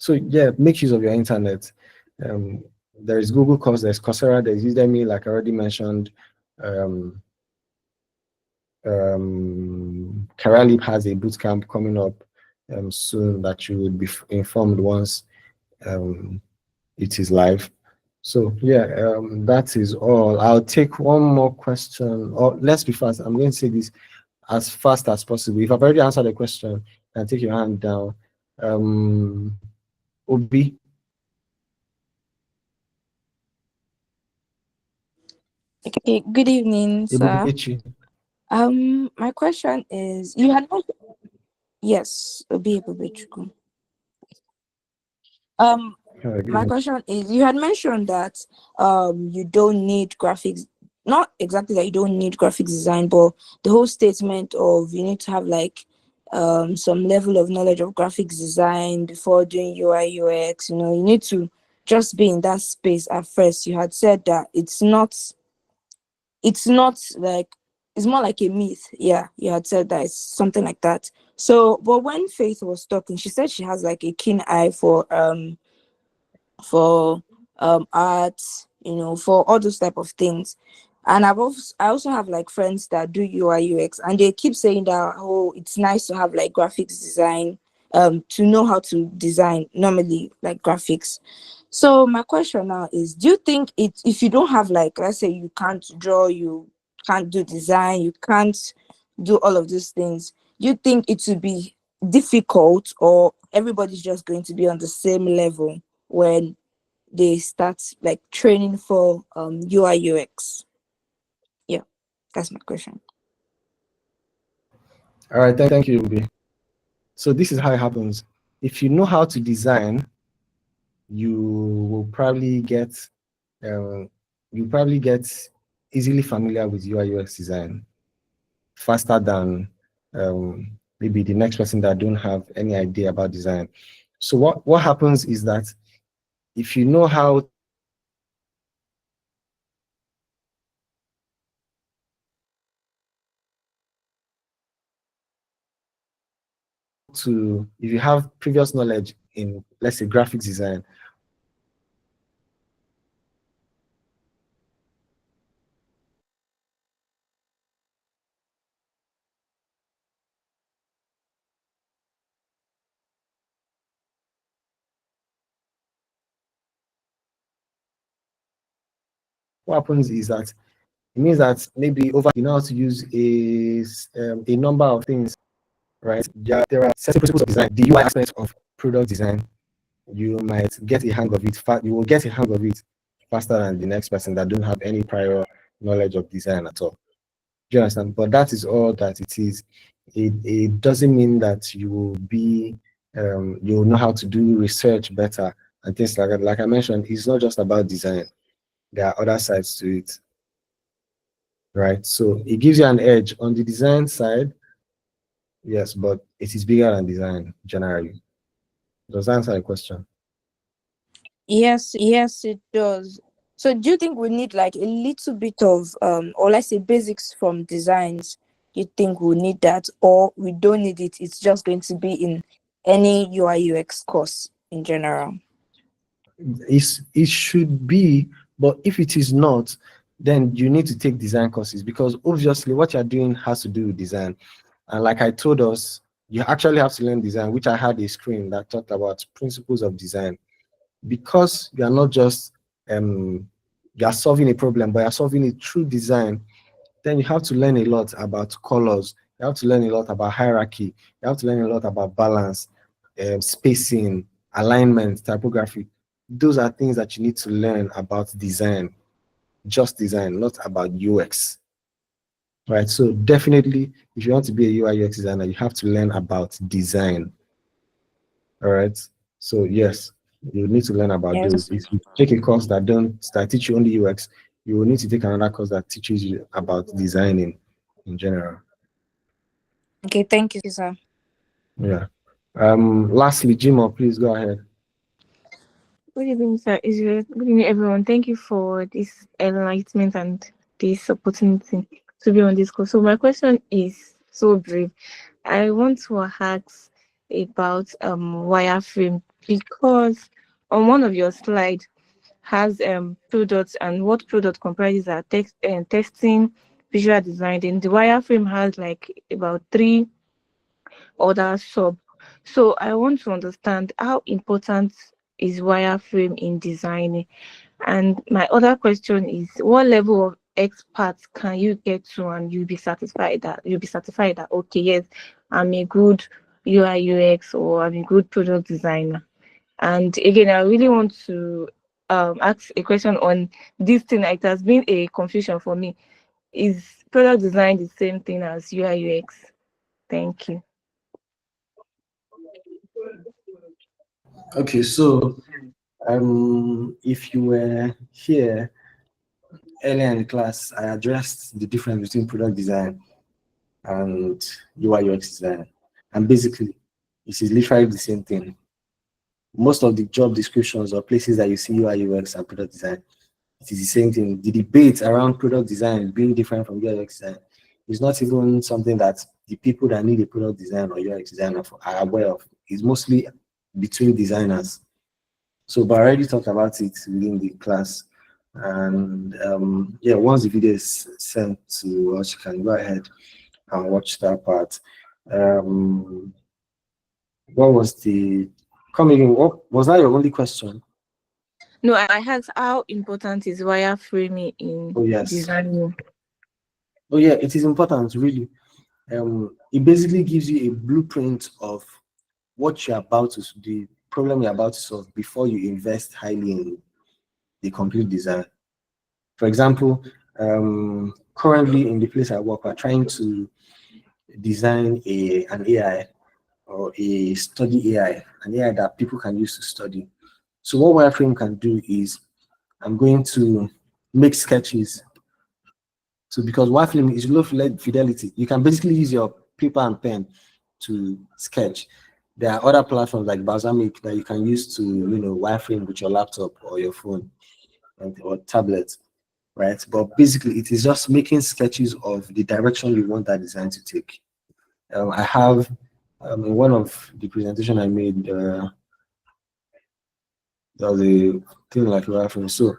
S1: yeah, make use of your internet. There is Google Course, there's Coursera, there's Udemy, like I already mentioned. CareerLeap has a bootcamp coming up soon that you will be informed once it is live. So yeah, that is all. I'll take one more question, or let's be fast. I'm going to say this as fast as possible. If I've already answered the question, then take your hand down. Obi.
S13: Okay, good evening, sir.
S1: Ebubechi.
S13: My question is, you had yes, Obi Ebubechuku. My question is, you had mentioned that you don't need graphics, not exactly that you don't need graphics design, but the whole statement of you need to have like some level of knowledge of graphics design before doing UI UX. You know, you need to just be in that space at first. You had said that it's not like, it's more like a myth. Yeah, you had said that it's something like that. So but when Faith was talking, she said she has like a keen eye for art, you know, for all those type of things. And I also have like friends that do UI UX, and they keep saying that, oh, it's nice to have like graphics design, to know how to design normally like graphics. So my question now is, do you think it, if you don't have like, let's say you can't draw, you can't do design, you can't do all of these things, do you think it would be difficult, or everybody's just going to be on the same level when they start like training for UI UX? Yeah, that's my question.
S1: All right, thank you, Ubi. So this is how it happens. If you know how to design, you will probably get um, you probably get easily familiar with UI UX design faster than maybe the next person that don't have any idea about design. So what happens is that if you know how to, if you have previous knowledge in, let's say, graphics design, what happens is that it means that maybe over, you know how to use a number of things, right? There are certain principles of design, the UI aspect of product design. You might get a hang of it. You will get a hang of it faster than the next person that don't have any prior knowledge of design at all. Do you understand? But that is all that it is. It doesn't mean that you will be you will know how to do research better and things like that. Like I mentioned, it's not just about design. There are other sides to it, right? So it gives you an edge on the design side, yes, but it is bigger than design generally. Does that answer your question?
S13: Yes, it does. So do you think we need like a little bit of or let's say basics from designs? You think we need that, or we don't need it? It's just going to be in any UI UX course in general.
S1: It should be, but if it is not, then you need to take design courses, because obviously what you're doing has to do with design. And like I told us, you actually have to learn design, which I had a screen that talked about principles of design, because you are not just you are solving a problem, but you're solving it through design. Then you have to learn a lot about colors, you have to learn a lot about hierarchy, you have to learn a lot about balance, spacing, alignment, typography. Those are things that you need to learn about design, just design, not about UX. Right. So definitely, if you want to be a UI UX designer, you have to learn about design. All right. So yes, you need to learn about
S13: Yes.
S1: those. If you take a course that teach you only UX, you will need to take another course that teaches you about designing in general.
S13: Okay, thank you, sir.
S1: Yeah. Lastly, Jimo, please go ahead.
S14: Good evening, sir. Israel. Good evening, everyone. Thank you for this enlightenment and this opportunity to be on this call. So my question is so brief. I want to ask about wireframe, because on one of your slides has products, and what product comprises are text and testing, visual design. Then the wireframe has like about three other sub. So I want to understand how important is wireframe in designing. And my other question is, what level of experts can you get to and you'll be certified that okay, yes, I'm a good UI UX, or I'm a good product designer. And again, I really want to ask a question on this thing. It has been a confusion for me. Is product design the same thing as UI UX? Thank you.
S1: Okay, so if you were here earlier in the class, I addressed the difference between product design and UI UX design. And basically, it is literally the same thing. Most of the job descriptions or places that you see UI UX and product design, it is the same thing. The debate around product design being different from UI UX design is not even something that the people that need a product design or UX designer are aware of. It's mostly between designers. So, but I already talked about it within the class. And yeah, once the video is sent to us, you can go ahead and watch that part. What was the coming? What was that your only question?
S14: No, I asked how important is wireframing in
S1: Oh yes.
S14: designing?
S1: Oh yeah, it is important, really. It basically gives you a blueprint of what you're about to, the problem you're about to solve before you invest highly in the complete design. For example, currently in the place I work, we're trying to design an AI or a study AI, an AI that people can use to study. So what wireframe can do is I'm going to make sketches. So because wireframe is low fidelity, you can basically use your paper and pen to sketch. There are other platforms like Balsamic that you can use to, wireframe with your laptop or your phone or tablet, right? But basically, it is just making sketches of the direction you want that design to take. I have in one of the presentation I made, there was a thing like wireframe. So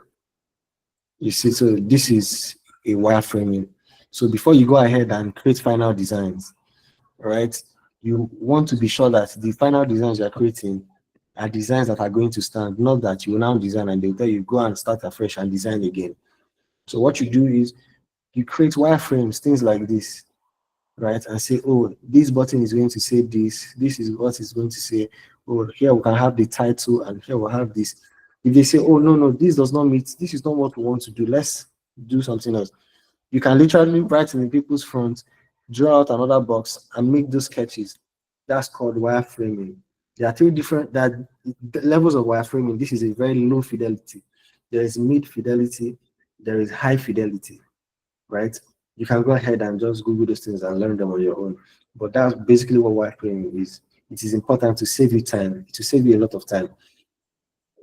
S1: you see, so this is a wireframing. So before you go ahead and create final designs, right, you want to be sure that the final designs you're creating are designs that are going to stand, not that you will now design and they'll tell you go and start afresh and design again. So what you do is you create wireframes, things like this, right, and say, oh, this button is going to say this is what it's going to say. Oh, here we can have the title and here we'll have this. If they say, oh, no, this does not meet, this is not what we want to do, let's do something else. You can literally write in the people's front, draw out another box and make those sketches. That's called wireframing. There are three different levels of wireframing. This is a very low fidelity. There is mid fidelity, there is high fidelity, right? You can go ahead and just Google those things and learn them on your own. But that's basically what wireframing is. It is important to save you time, to save you a lot of time.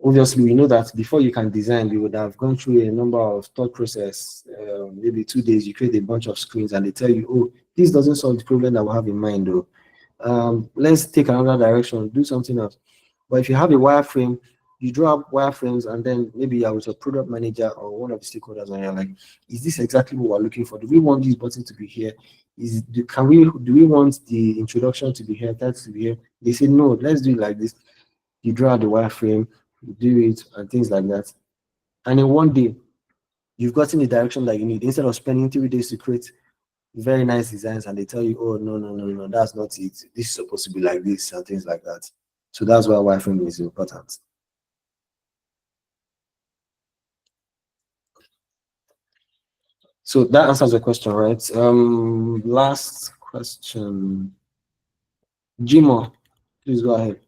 S1: Obviously, we know that before you can design, you would have gone through a number of thought process. Maybe 2 days, you create a bunch of screens and they tell you, oh, this doesn't solve the problem that we have in mind, though. Let's take another direction, do something else. But if you have a wireframe, you draw up wireframes and then maybe you're with a product manager or one of the stakeholders and you're like, is this exactly what we're looking for? Do we want this button to be here? Do we want the introduction to be here, that to be here? They say, no, let's do it like this. You draw the wireframe, you do it and things like that. And in one day, you've gotten the direction that you need. Instead of spending 3 days to create very nice designs and they tell you, oh, no, that's not it. This is supposed to be like this and things like that. So that's why wireframing is important. So that answers the question, right? Last question. Jimo, please go ahead.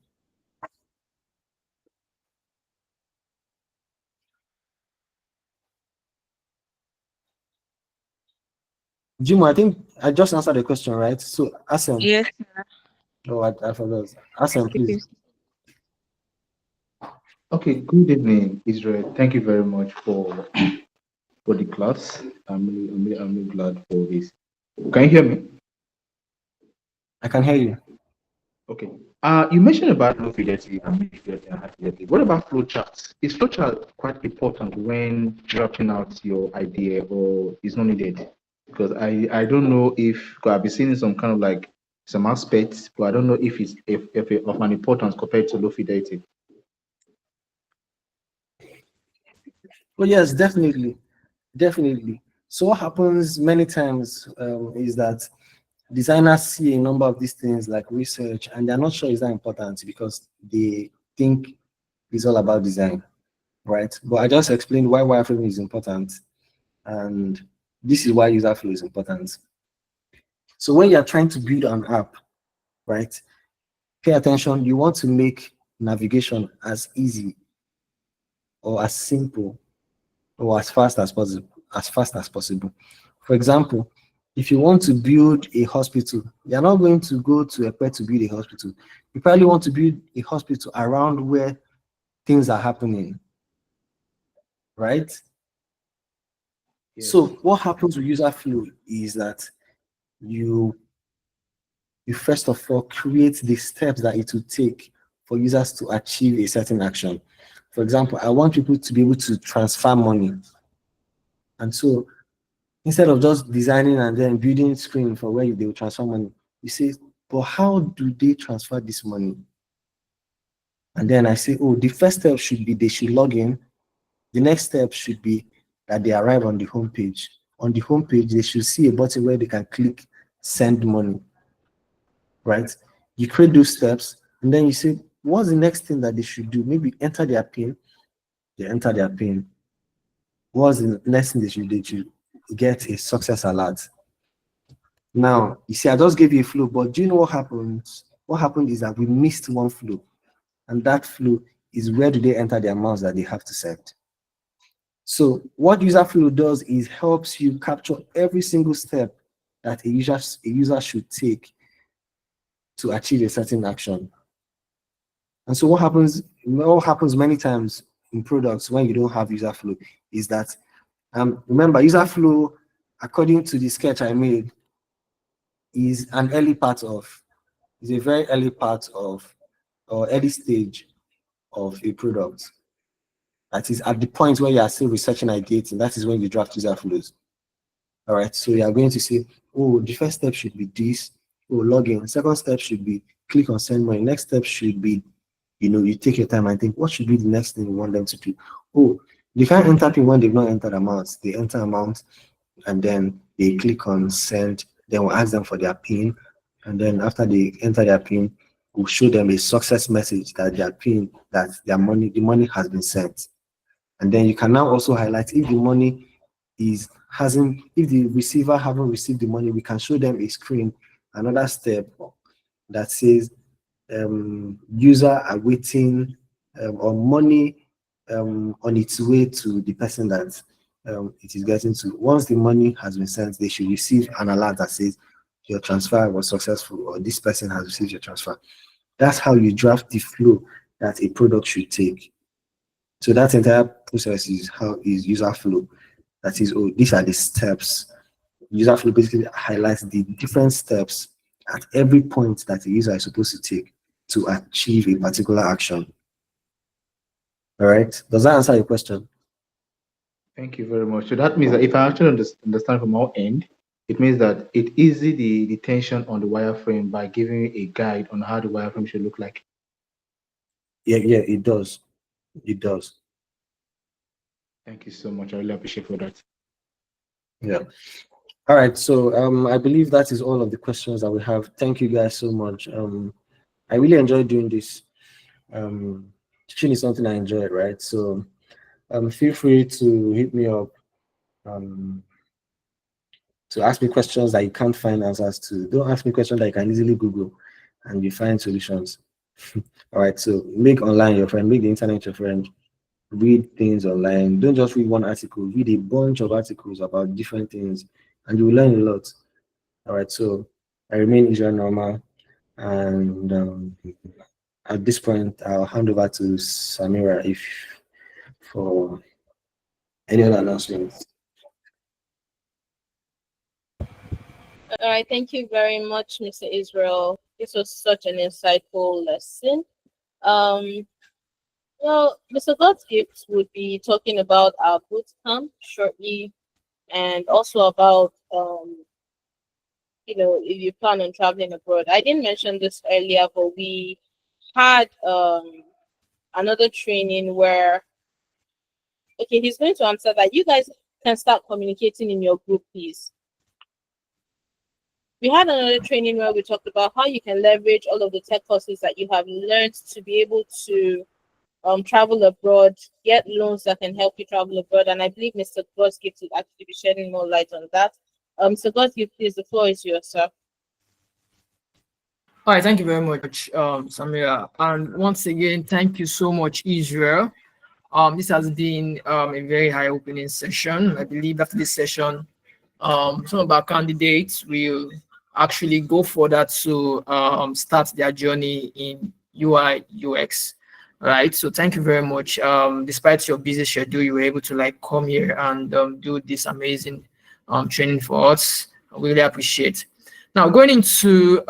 S1: Jimo, I think I just answered the question, right? So Asem.
S14: Yes.
S1: Oh, I forgot. Asem, please.
S15: Okay, good evening, Israel. Thank you very much for the class. I'm really glad for this. Can you hear me?
S1: I can hear you.
S15: Okay. You mentioned about low fidelity and mid fidelity and high fidelity. What about flowcharts? Is flowchart quite important when drafting out your idea, or is not needed? Because I don't know if I've been seeing some kind of like some aspects, but I don't know if it's of an importance compared to low fidelity.
S1: Well, yes, definitely. So what happens many times is that designers see a number of these things like research and they're not sure is that important because they think it's all about design, right? But I just explained why wireframe is important, and this is why user flow is important. So when you're trying to build an app, right, pay attention. You want to make navigation as easy or as simple or as fast as possible. As fast as possible. For example, if you want to build a hospital, you're not going to go to a place to build a hospital. You probably want to build a hospital around where things are happening, right?
S15: Yes.
S1: So what happens with user flow is that you first of all create the steps that it will take for users to achieve a certain action. For example, I want people to be able to transfer money. And so instead of just designing and then building screen for where they will transfer money, you say, but how do they transfer this money? And then I say, oh, the first step should be they should log in. The next step should be that they arrive on the homepage. On the homepage, they should see a button where they can click send money, right? You create those steps, and then you say, what's the next thing that they should do? Maybe enter their PIN. They enter their PIN. What's the next thing they should do? To get a success alert. Now, you see, I just gave you a flow, but do you know what happens? What happened is that we missed one flow, and that flow is where do they enter the amounts that they have to send. So what user flow does is helps you capture every single step that a user should take to achieve a certain action. And so what happens many times in products when you don't have user flow is that, remember, user flow, according to the sketch I made, is a very early part of, or early stage of a product. That is at the point where you are still researching ideating, that is when you draft user flows. All right, so you are going to say, oh, the first step should be this, oh, login. Second step should be click on send money. Next step should be, you take your time and think, what should be the next thing you want them to do? Oh, they can't enter PIN when they've not entered amounts. They enter amount and then they click on send. Then we'll ask them for their PIN. And then after they enter their PIN, we'll show them a success message that their PIN, that the money has been sent. And then you can now also highlight if the money if the receiver haven't received the money, we can show them a screen, another step that says user awaiting or money on its way to the person that it is getting to. Once the money has been sent, they should receive an alert that says your transfer was successful or this person has received your transfer. That's how you draft the flow that a product should take. So that entire process is user flow. That is, oh, these are the steps. User flow basically highlights the different steps at every point that the user is supposed to take to achieve a particular action. All right. Does that answer your question?
S15: Thank you very much. So that means that if I actually understand from our end, it means that it eases the tension on the wireframe by giving you a guide on how the wireframe should look like.
S1: Yeah, it does. It does.
S15: Thank you so much. I really appreciate for that.
S1: Yeah. All right. So I believe that is all of the questions that we have. Thank you guys so much. I really enjoyed doing this. Teaching is something I enjoy, right? So feel free to hit me up to ask me questions that you can't find answers to. Don't ask me questions that you can easily Google and you find solutions. All right, so make online your friend, make the internet your friend, read things online. Don't just read one article, read a bunch of articles about different things and you will learn a lot. All right, so I remain Isreal Normal, and at this point, I'll hand over to Samira for any other announcements.
S2: All right, thank you very much, Mr. Israel. This was such an insightful lesson. Well, Mr. God's Gift would be talking about our boot camp shortly, and also about if you plan on traveling abroad. I didn't mention this earlier, but we had another training where he's going to answer that. You guys can start communicating in your group, please. We had another training where we talked about how you can leverage all of the tech courses that you have learned to be able to travel abroad, get loans that can help you travel abroad. And I believe Mr. Godsgift will actually be shedding more light on that. So Godsgift, please, the floor is yours, sir.
S16: All right, thank you very much, Samira. And once again, thank you so much, Israel. This has been a very eye-opening session. I believe after this session, some of our candidates will actually go further to start their journey in UI UX. Right. So thank you very much. Despite your busy schedule, you were able to like come here and do this amazing training for us. I really appreciate. Now going into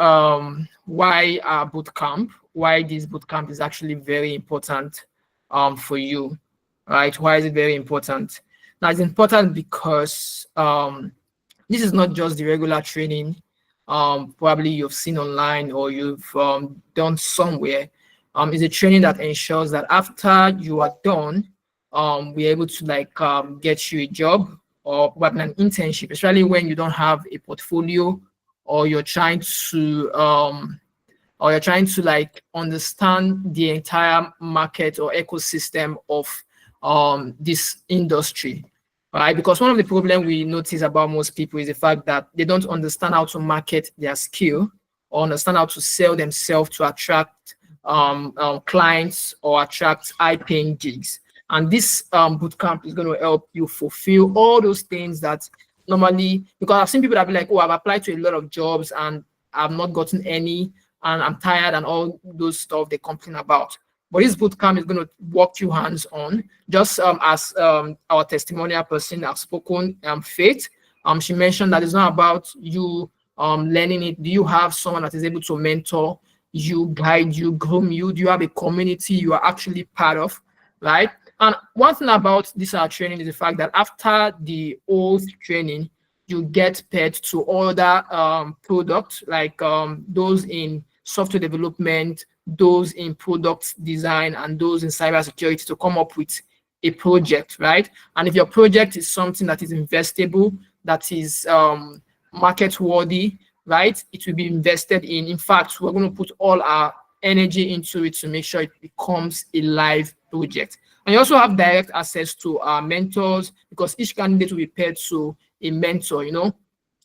S16: why our boot camp, why this boot camp is actually very important for you, right? Why is it very important? Now it's important because this is not just the regular training probably you've seen online or you've done somewhere. It's a training that ensures that after you are done, we're able to like get you a job or probably an internship, especially when you don't have a portfolio or you're trying to like understand the entire market or ecosystem of this industry, right? Because one of the problems we notice about most people is the fact that they don't understand how to market their skill or understand how to sell themselves to attract clients or attract high-paying gigs. And this bootcamp is going to help you fulfill all those things that normally, because I've seen people that be like, oh, I've applied to a lot of jobs and I've not gotten any, and I'm tired and all those stuff they complain about. But this bootcamp is going to walk you hands on, just as our testimonial person has spoken, Faith. She mentioned that it's not about you learning it. Do you have someone that is able to mentor you, guide you, groom you? Do you have a community you are actually part of, right? And one thing about this training is the fact that after the old training, you get paired to other products like those in software development, those in product design, and those in cybersecurity to come up with a project, right? And if your project is something that is investable, that is market worthy, right, it will be invested in. In fact, we're going to put all our energy into it to make sure it becomes a live project. And you also have direct access to our mentors because each candidate will be paired to a mentor,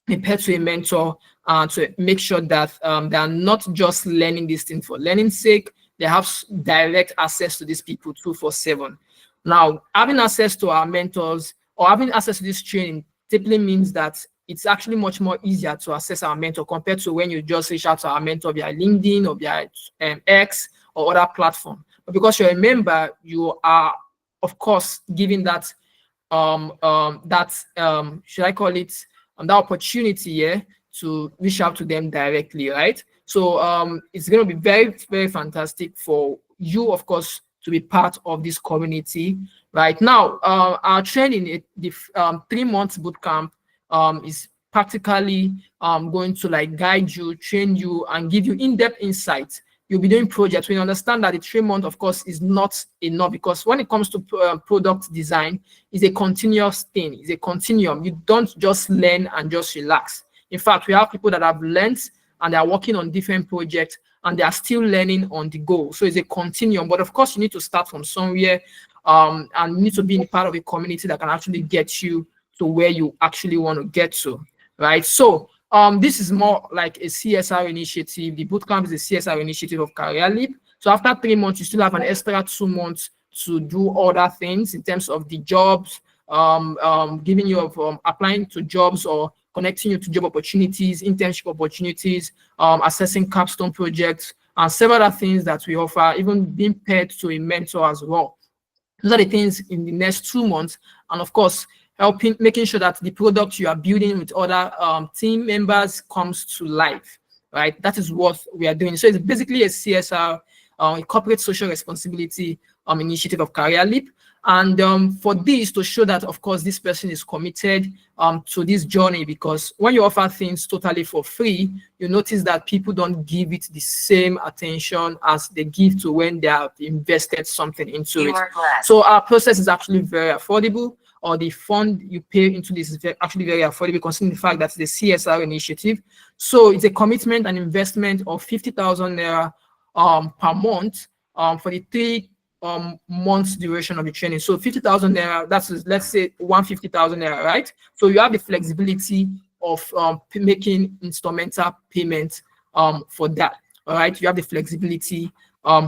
S16: paired to a mentor to make sure that they are not just learning this thing for learning's sake. They have direct access to these people 247. Now, having access to our mentors or having access to this training typically means that it's actually much more easier to access our mentor compared to when you just reach out to our mentor via LinkedIn or via X or other platform. But because you're a member, you are, of course, given that should I call it that opportunity to reach out to them directly, right? So it's going to be very, very fantastic for you, of course, to be part of this community. Right now, our training, the 3 months bootcamp is practically going to like guide you, train you, and give you in-depth insights. You'll be doing projects. We understand that the 3 months, of course, is not enough because when it comes to product design, it's a continuous thing. It's a continuum. You don't just learn and just relax. In fact, we have people that have learned and they are working on different projects and they are still learning on the go. So it's a continuum. But of course, you need to start from somewhere and you need to be in part of a community that can actually get you to where you actually want to get to, right? So this is more like a CSR initiative. The bootcamp is a CSR initiative of CareerLeap. So after 3 months, you still have an extra 2 months to do other things in terms of the jobs, giving you applying to jobs or connecting you to job opportunities, internship opportunities, assessing capstone projects, and several other things that we offer, even being paired to a mentor as well. Those are the things in the next 2 months. And of course, making sure that the product you are building with other team members comes to life, right? That is what we are doing. So it's basically a CSR, a corporate social responsibility initiative of CareerLeap. And for this to show that, of course, this person is committed to this journey, because when you offer things totally for free, you notice that people don't give it the same attention as they give to when they have invested something into it. So our process is actually very affordable, or the fund you pay into this is actually very affordable, considering the fact that it's a CSR initiative. So it's a commitment and investment of 50,000 naira per month for the months duration of the training. So 50,000 naira, that's, let's say 150,000 naira, right? So you have the flexibility of making instrumental payment for that. All right, you have the flexibility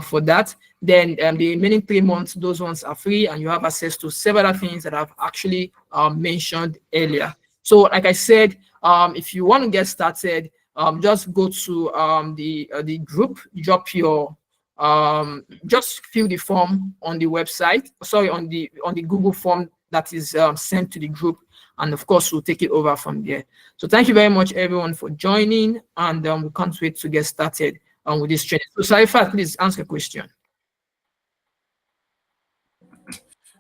S16: for that. Then the remaining 3 months, those ones are free, and you have access to several things that I've actually mentioned earlier. So, like I said, if you want to get started, just go to the group, drop your just fill the form on the website. Sorry, on the Google form that is sent to the group, and of course we'll take it over from there. So thank you very much, everyone, for joining, and we can't wait to get started with this training. So Sarifa, please ask a question.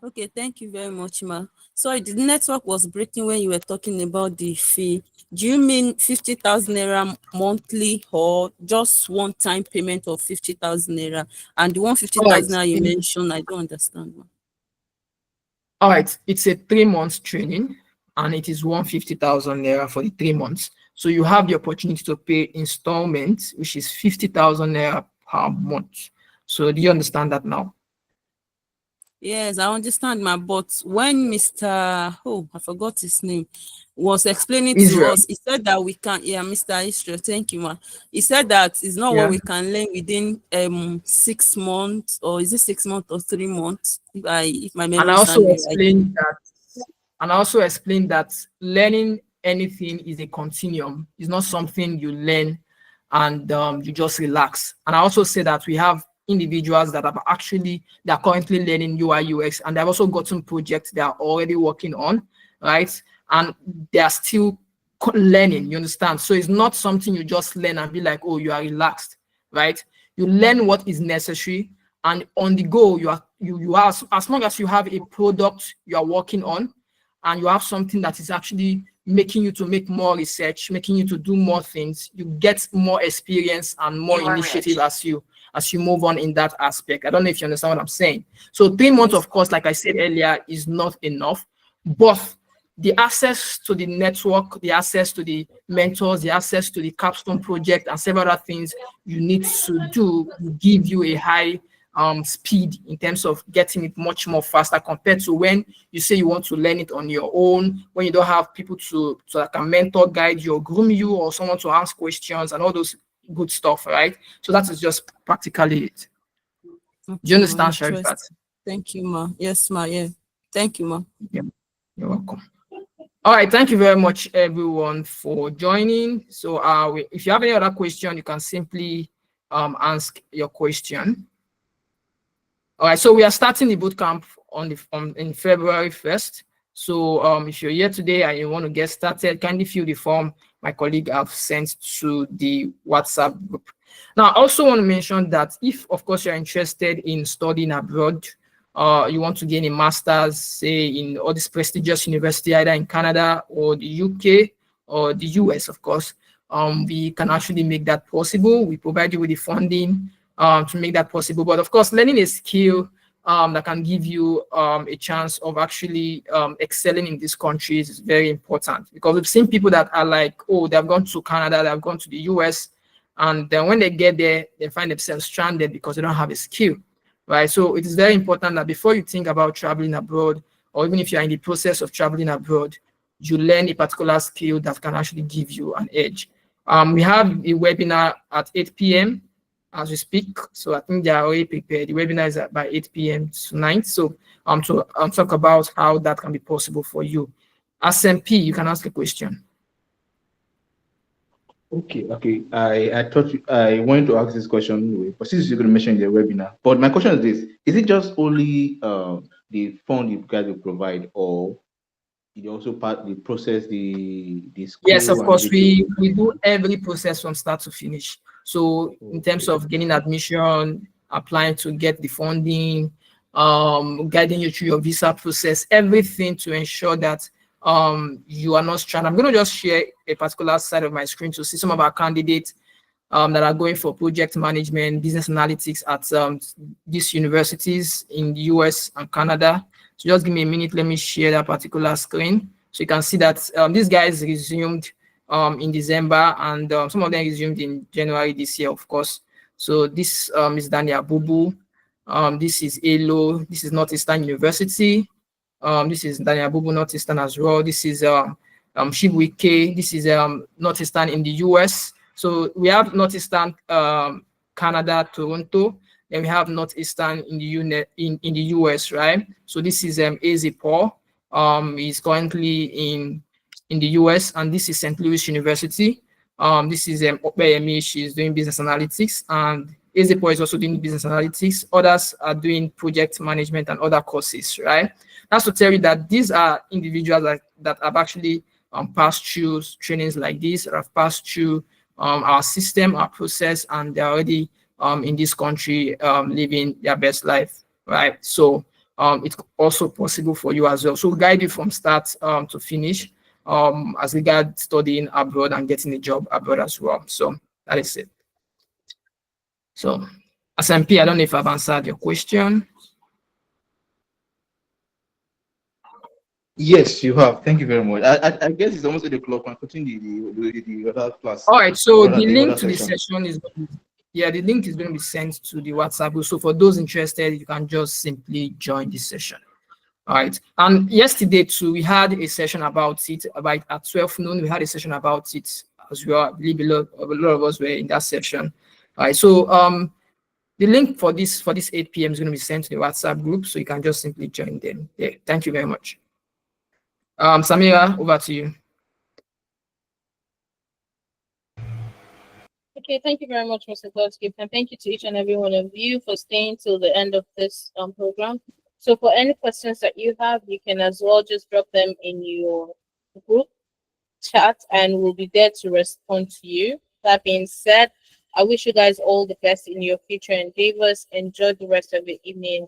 S3: Okay, thank you very much, Ma. Sorry, the network was breaking when you were talking about the fee. Do you mean 50,000 naira monthly or just one-time payment of 50,000 naira? And the 150,000 naira you mentioned, I don't understand, Ma.
S16: All right, it's a 3 months training, and it is 150,000 naira for the 3 months. So you have the opportunity to pay installments, which is 50,000 naira per month. So do you understand that now?
S3: Yes, I understand, Ma. But when Mr. I forgot his name, was explaining
S16: Isreal.
S3: to us, he said that we can, Mr. Isreal, thank you, Ma. He said that it's not what we can learn within 6 months, or is it 6 months or 3 months? If my memory serves me right.
S16: And I also explained that learning anything is a continuum. It's not something you learn and you just relax. And I also say that we have individuals that are currently learning UI UX, and they've also gotten projects they are already working on, right? And they are still learning, you understand? So it's not something you just learn and be like, oh, you are relaxed, right? You learn what is necessary, and on the go, you are as long as you have a product you are working on, and you have something that is actually making you to make more research, making you to do more things, you get more experience and more initiative as you move on in that aspect. I don't know if you understand what I'm saying. So 3 months, of course, like I said earlier, is not enough, but the access to the network, the access to the mentors, the access to the capstone project, and several other things you need to do will give you a high speed in terms of getting it much more faster compared to when you say you want to learn it on your own, when you don't have people to like a mentor guide you or groom you, or someone to ask questions and all those good stuff, right? So that is just practically it.
S3: Okay,
S16: do you understand, Sharifat?
S3: Thank you, Ma. Yes, Ma. Yeah. Thank you, Ma.
S16: Yeah, you're welcome. All right, thank you very much, everyone, for joining. So if you have any other question, you can simply ask your question. All right, so we are starting the bootcamp in February 1st. So if you're here today and you want to get started, kindly fill the form my colleague have sent to the WhatsApp group. Now, I also want to mention that if, of course, you're interested in studying abroad, you want to gain a master's, say, in all this prestigious university, either in Canada or the UK or the US, of course, we can actually make that possible. We provide you with the funding to make that possible. But of course, learning a skill that can give you a chance of actually excelling in these countries is very important, because we've seen people that are like, oh, they've gone to Canada, they've gone to the US, and then when they get there, they find themselves stranded because they don't have a skill, right? So it is very important that before you think about traveling abroad, or even if you're in the process of traveling abroad, you learn a particular skill that can actually give you an edge. We have a webinar at 8 p.m. as we speak, so I think they are already prepared. The webinar is by 8 p.m. tonight, so to talk about how that can be possible for you. SMP, you can ask a question.
S15: Okay. I thought I wanted to ask this question anyway, but since you're going to mention in the webinar, but my question is this: is it just only the fund you guys will provide, or it also part the process, the school?
S16: Yes, of
S15: and
S16: course,
S15: everything?
S16: we do every process from start to finish. So in terms of getting admission, applying to get the funding, guiding you through your visa process, everything to ensure that you are not stranded. I'm going to just share a particular side of my screen to see some of our candidates that are going for project management, business analytics at these universities in the US and Canada. So just give me a minute. Let me share that particular screen. So you can see that these guys resumed in December, and some of them resumed in January this year, of course. So this is Daniel Bubu. This is ALO. This is Northeastern University. This is Daniel Bubu Northeastern as well. This is Shibuike. This is Northeastern in the US. So we have Northeastern Canada, Toronto. Then we have Northeastern in the US, right? So this is Azipor. He's currently in the US, and this is St. Louis University. This is Opeyemi. She's doing business analytics, and Azipor is also doing business analytics. Others are doing project management and other courses, right? That's to tell you that these are individuals that have actually passed through trainings like this, that have passed through our system, our process, and they're already in this country living their best life, right? So it's also possible for you as well. So we'll guide you from start to finish as regards studying abroad and getting a job abroad as well. So that is it. So SMP, I don't know if I've answered your question.
S15: Yes, you have. Thank you very much. I guess it's almost 8 o'clock. I'm putting the other class.
S16: All right. So the
S15: the
S16: link
S15: other
S16: to the
S15: section.
S16: session is the link is going to be sent to the WhatsApp group. So for those interested, you can just simply join this session. All right. And yesterday too, we had a session about it. About at 12 noon, we had a session about it as well. I believe a lot of us were in that session. All right. So the link for this 8 p.m. is going to be sent to the WhatsApp group, so you can just simply join them. Yeah. Thank you very much. Samira, over to you.
S2: Okay, thank you very much, Mr. Godsgift, and thank you to each and every one of you for staying till the end of this program. So for any questions that you have, you can as well just drop them in your group chat and we'll be there to respond to you. That being said, I wish you guys all the best in your future endeavors. Enjoy the rest of the evening.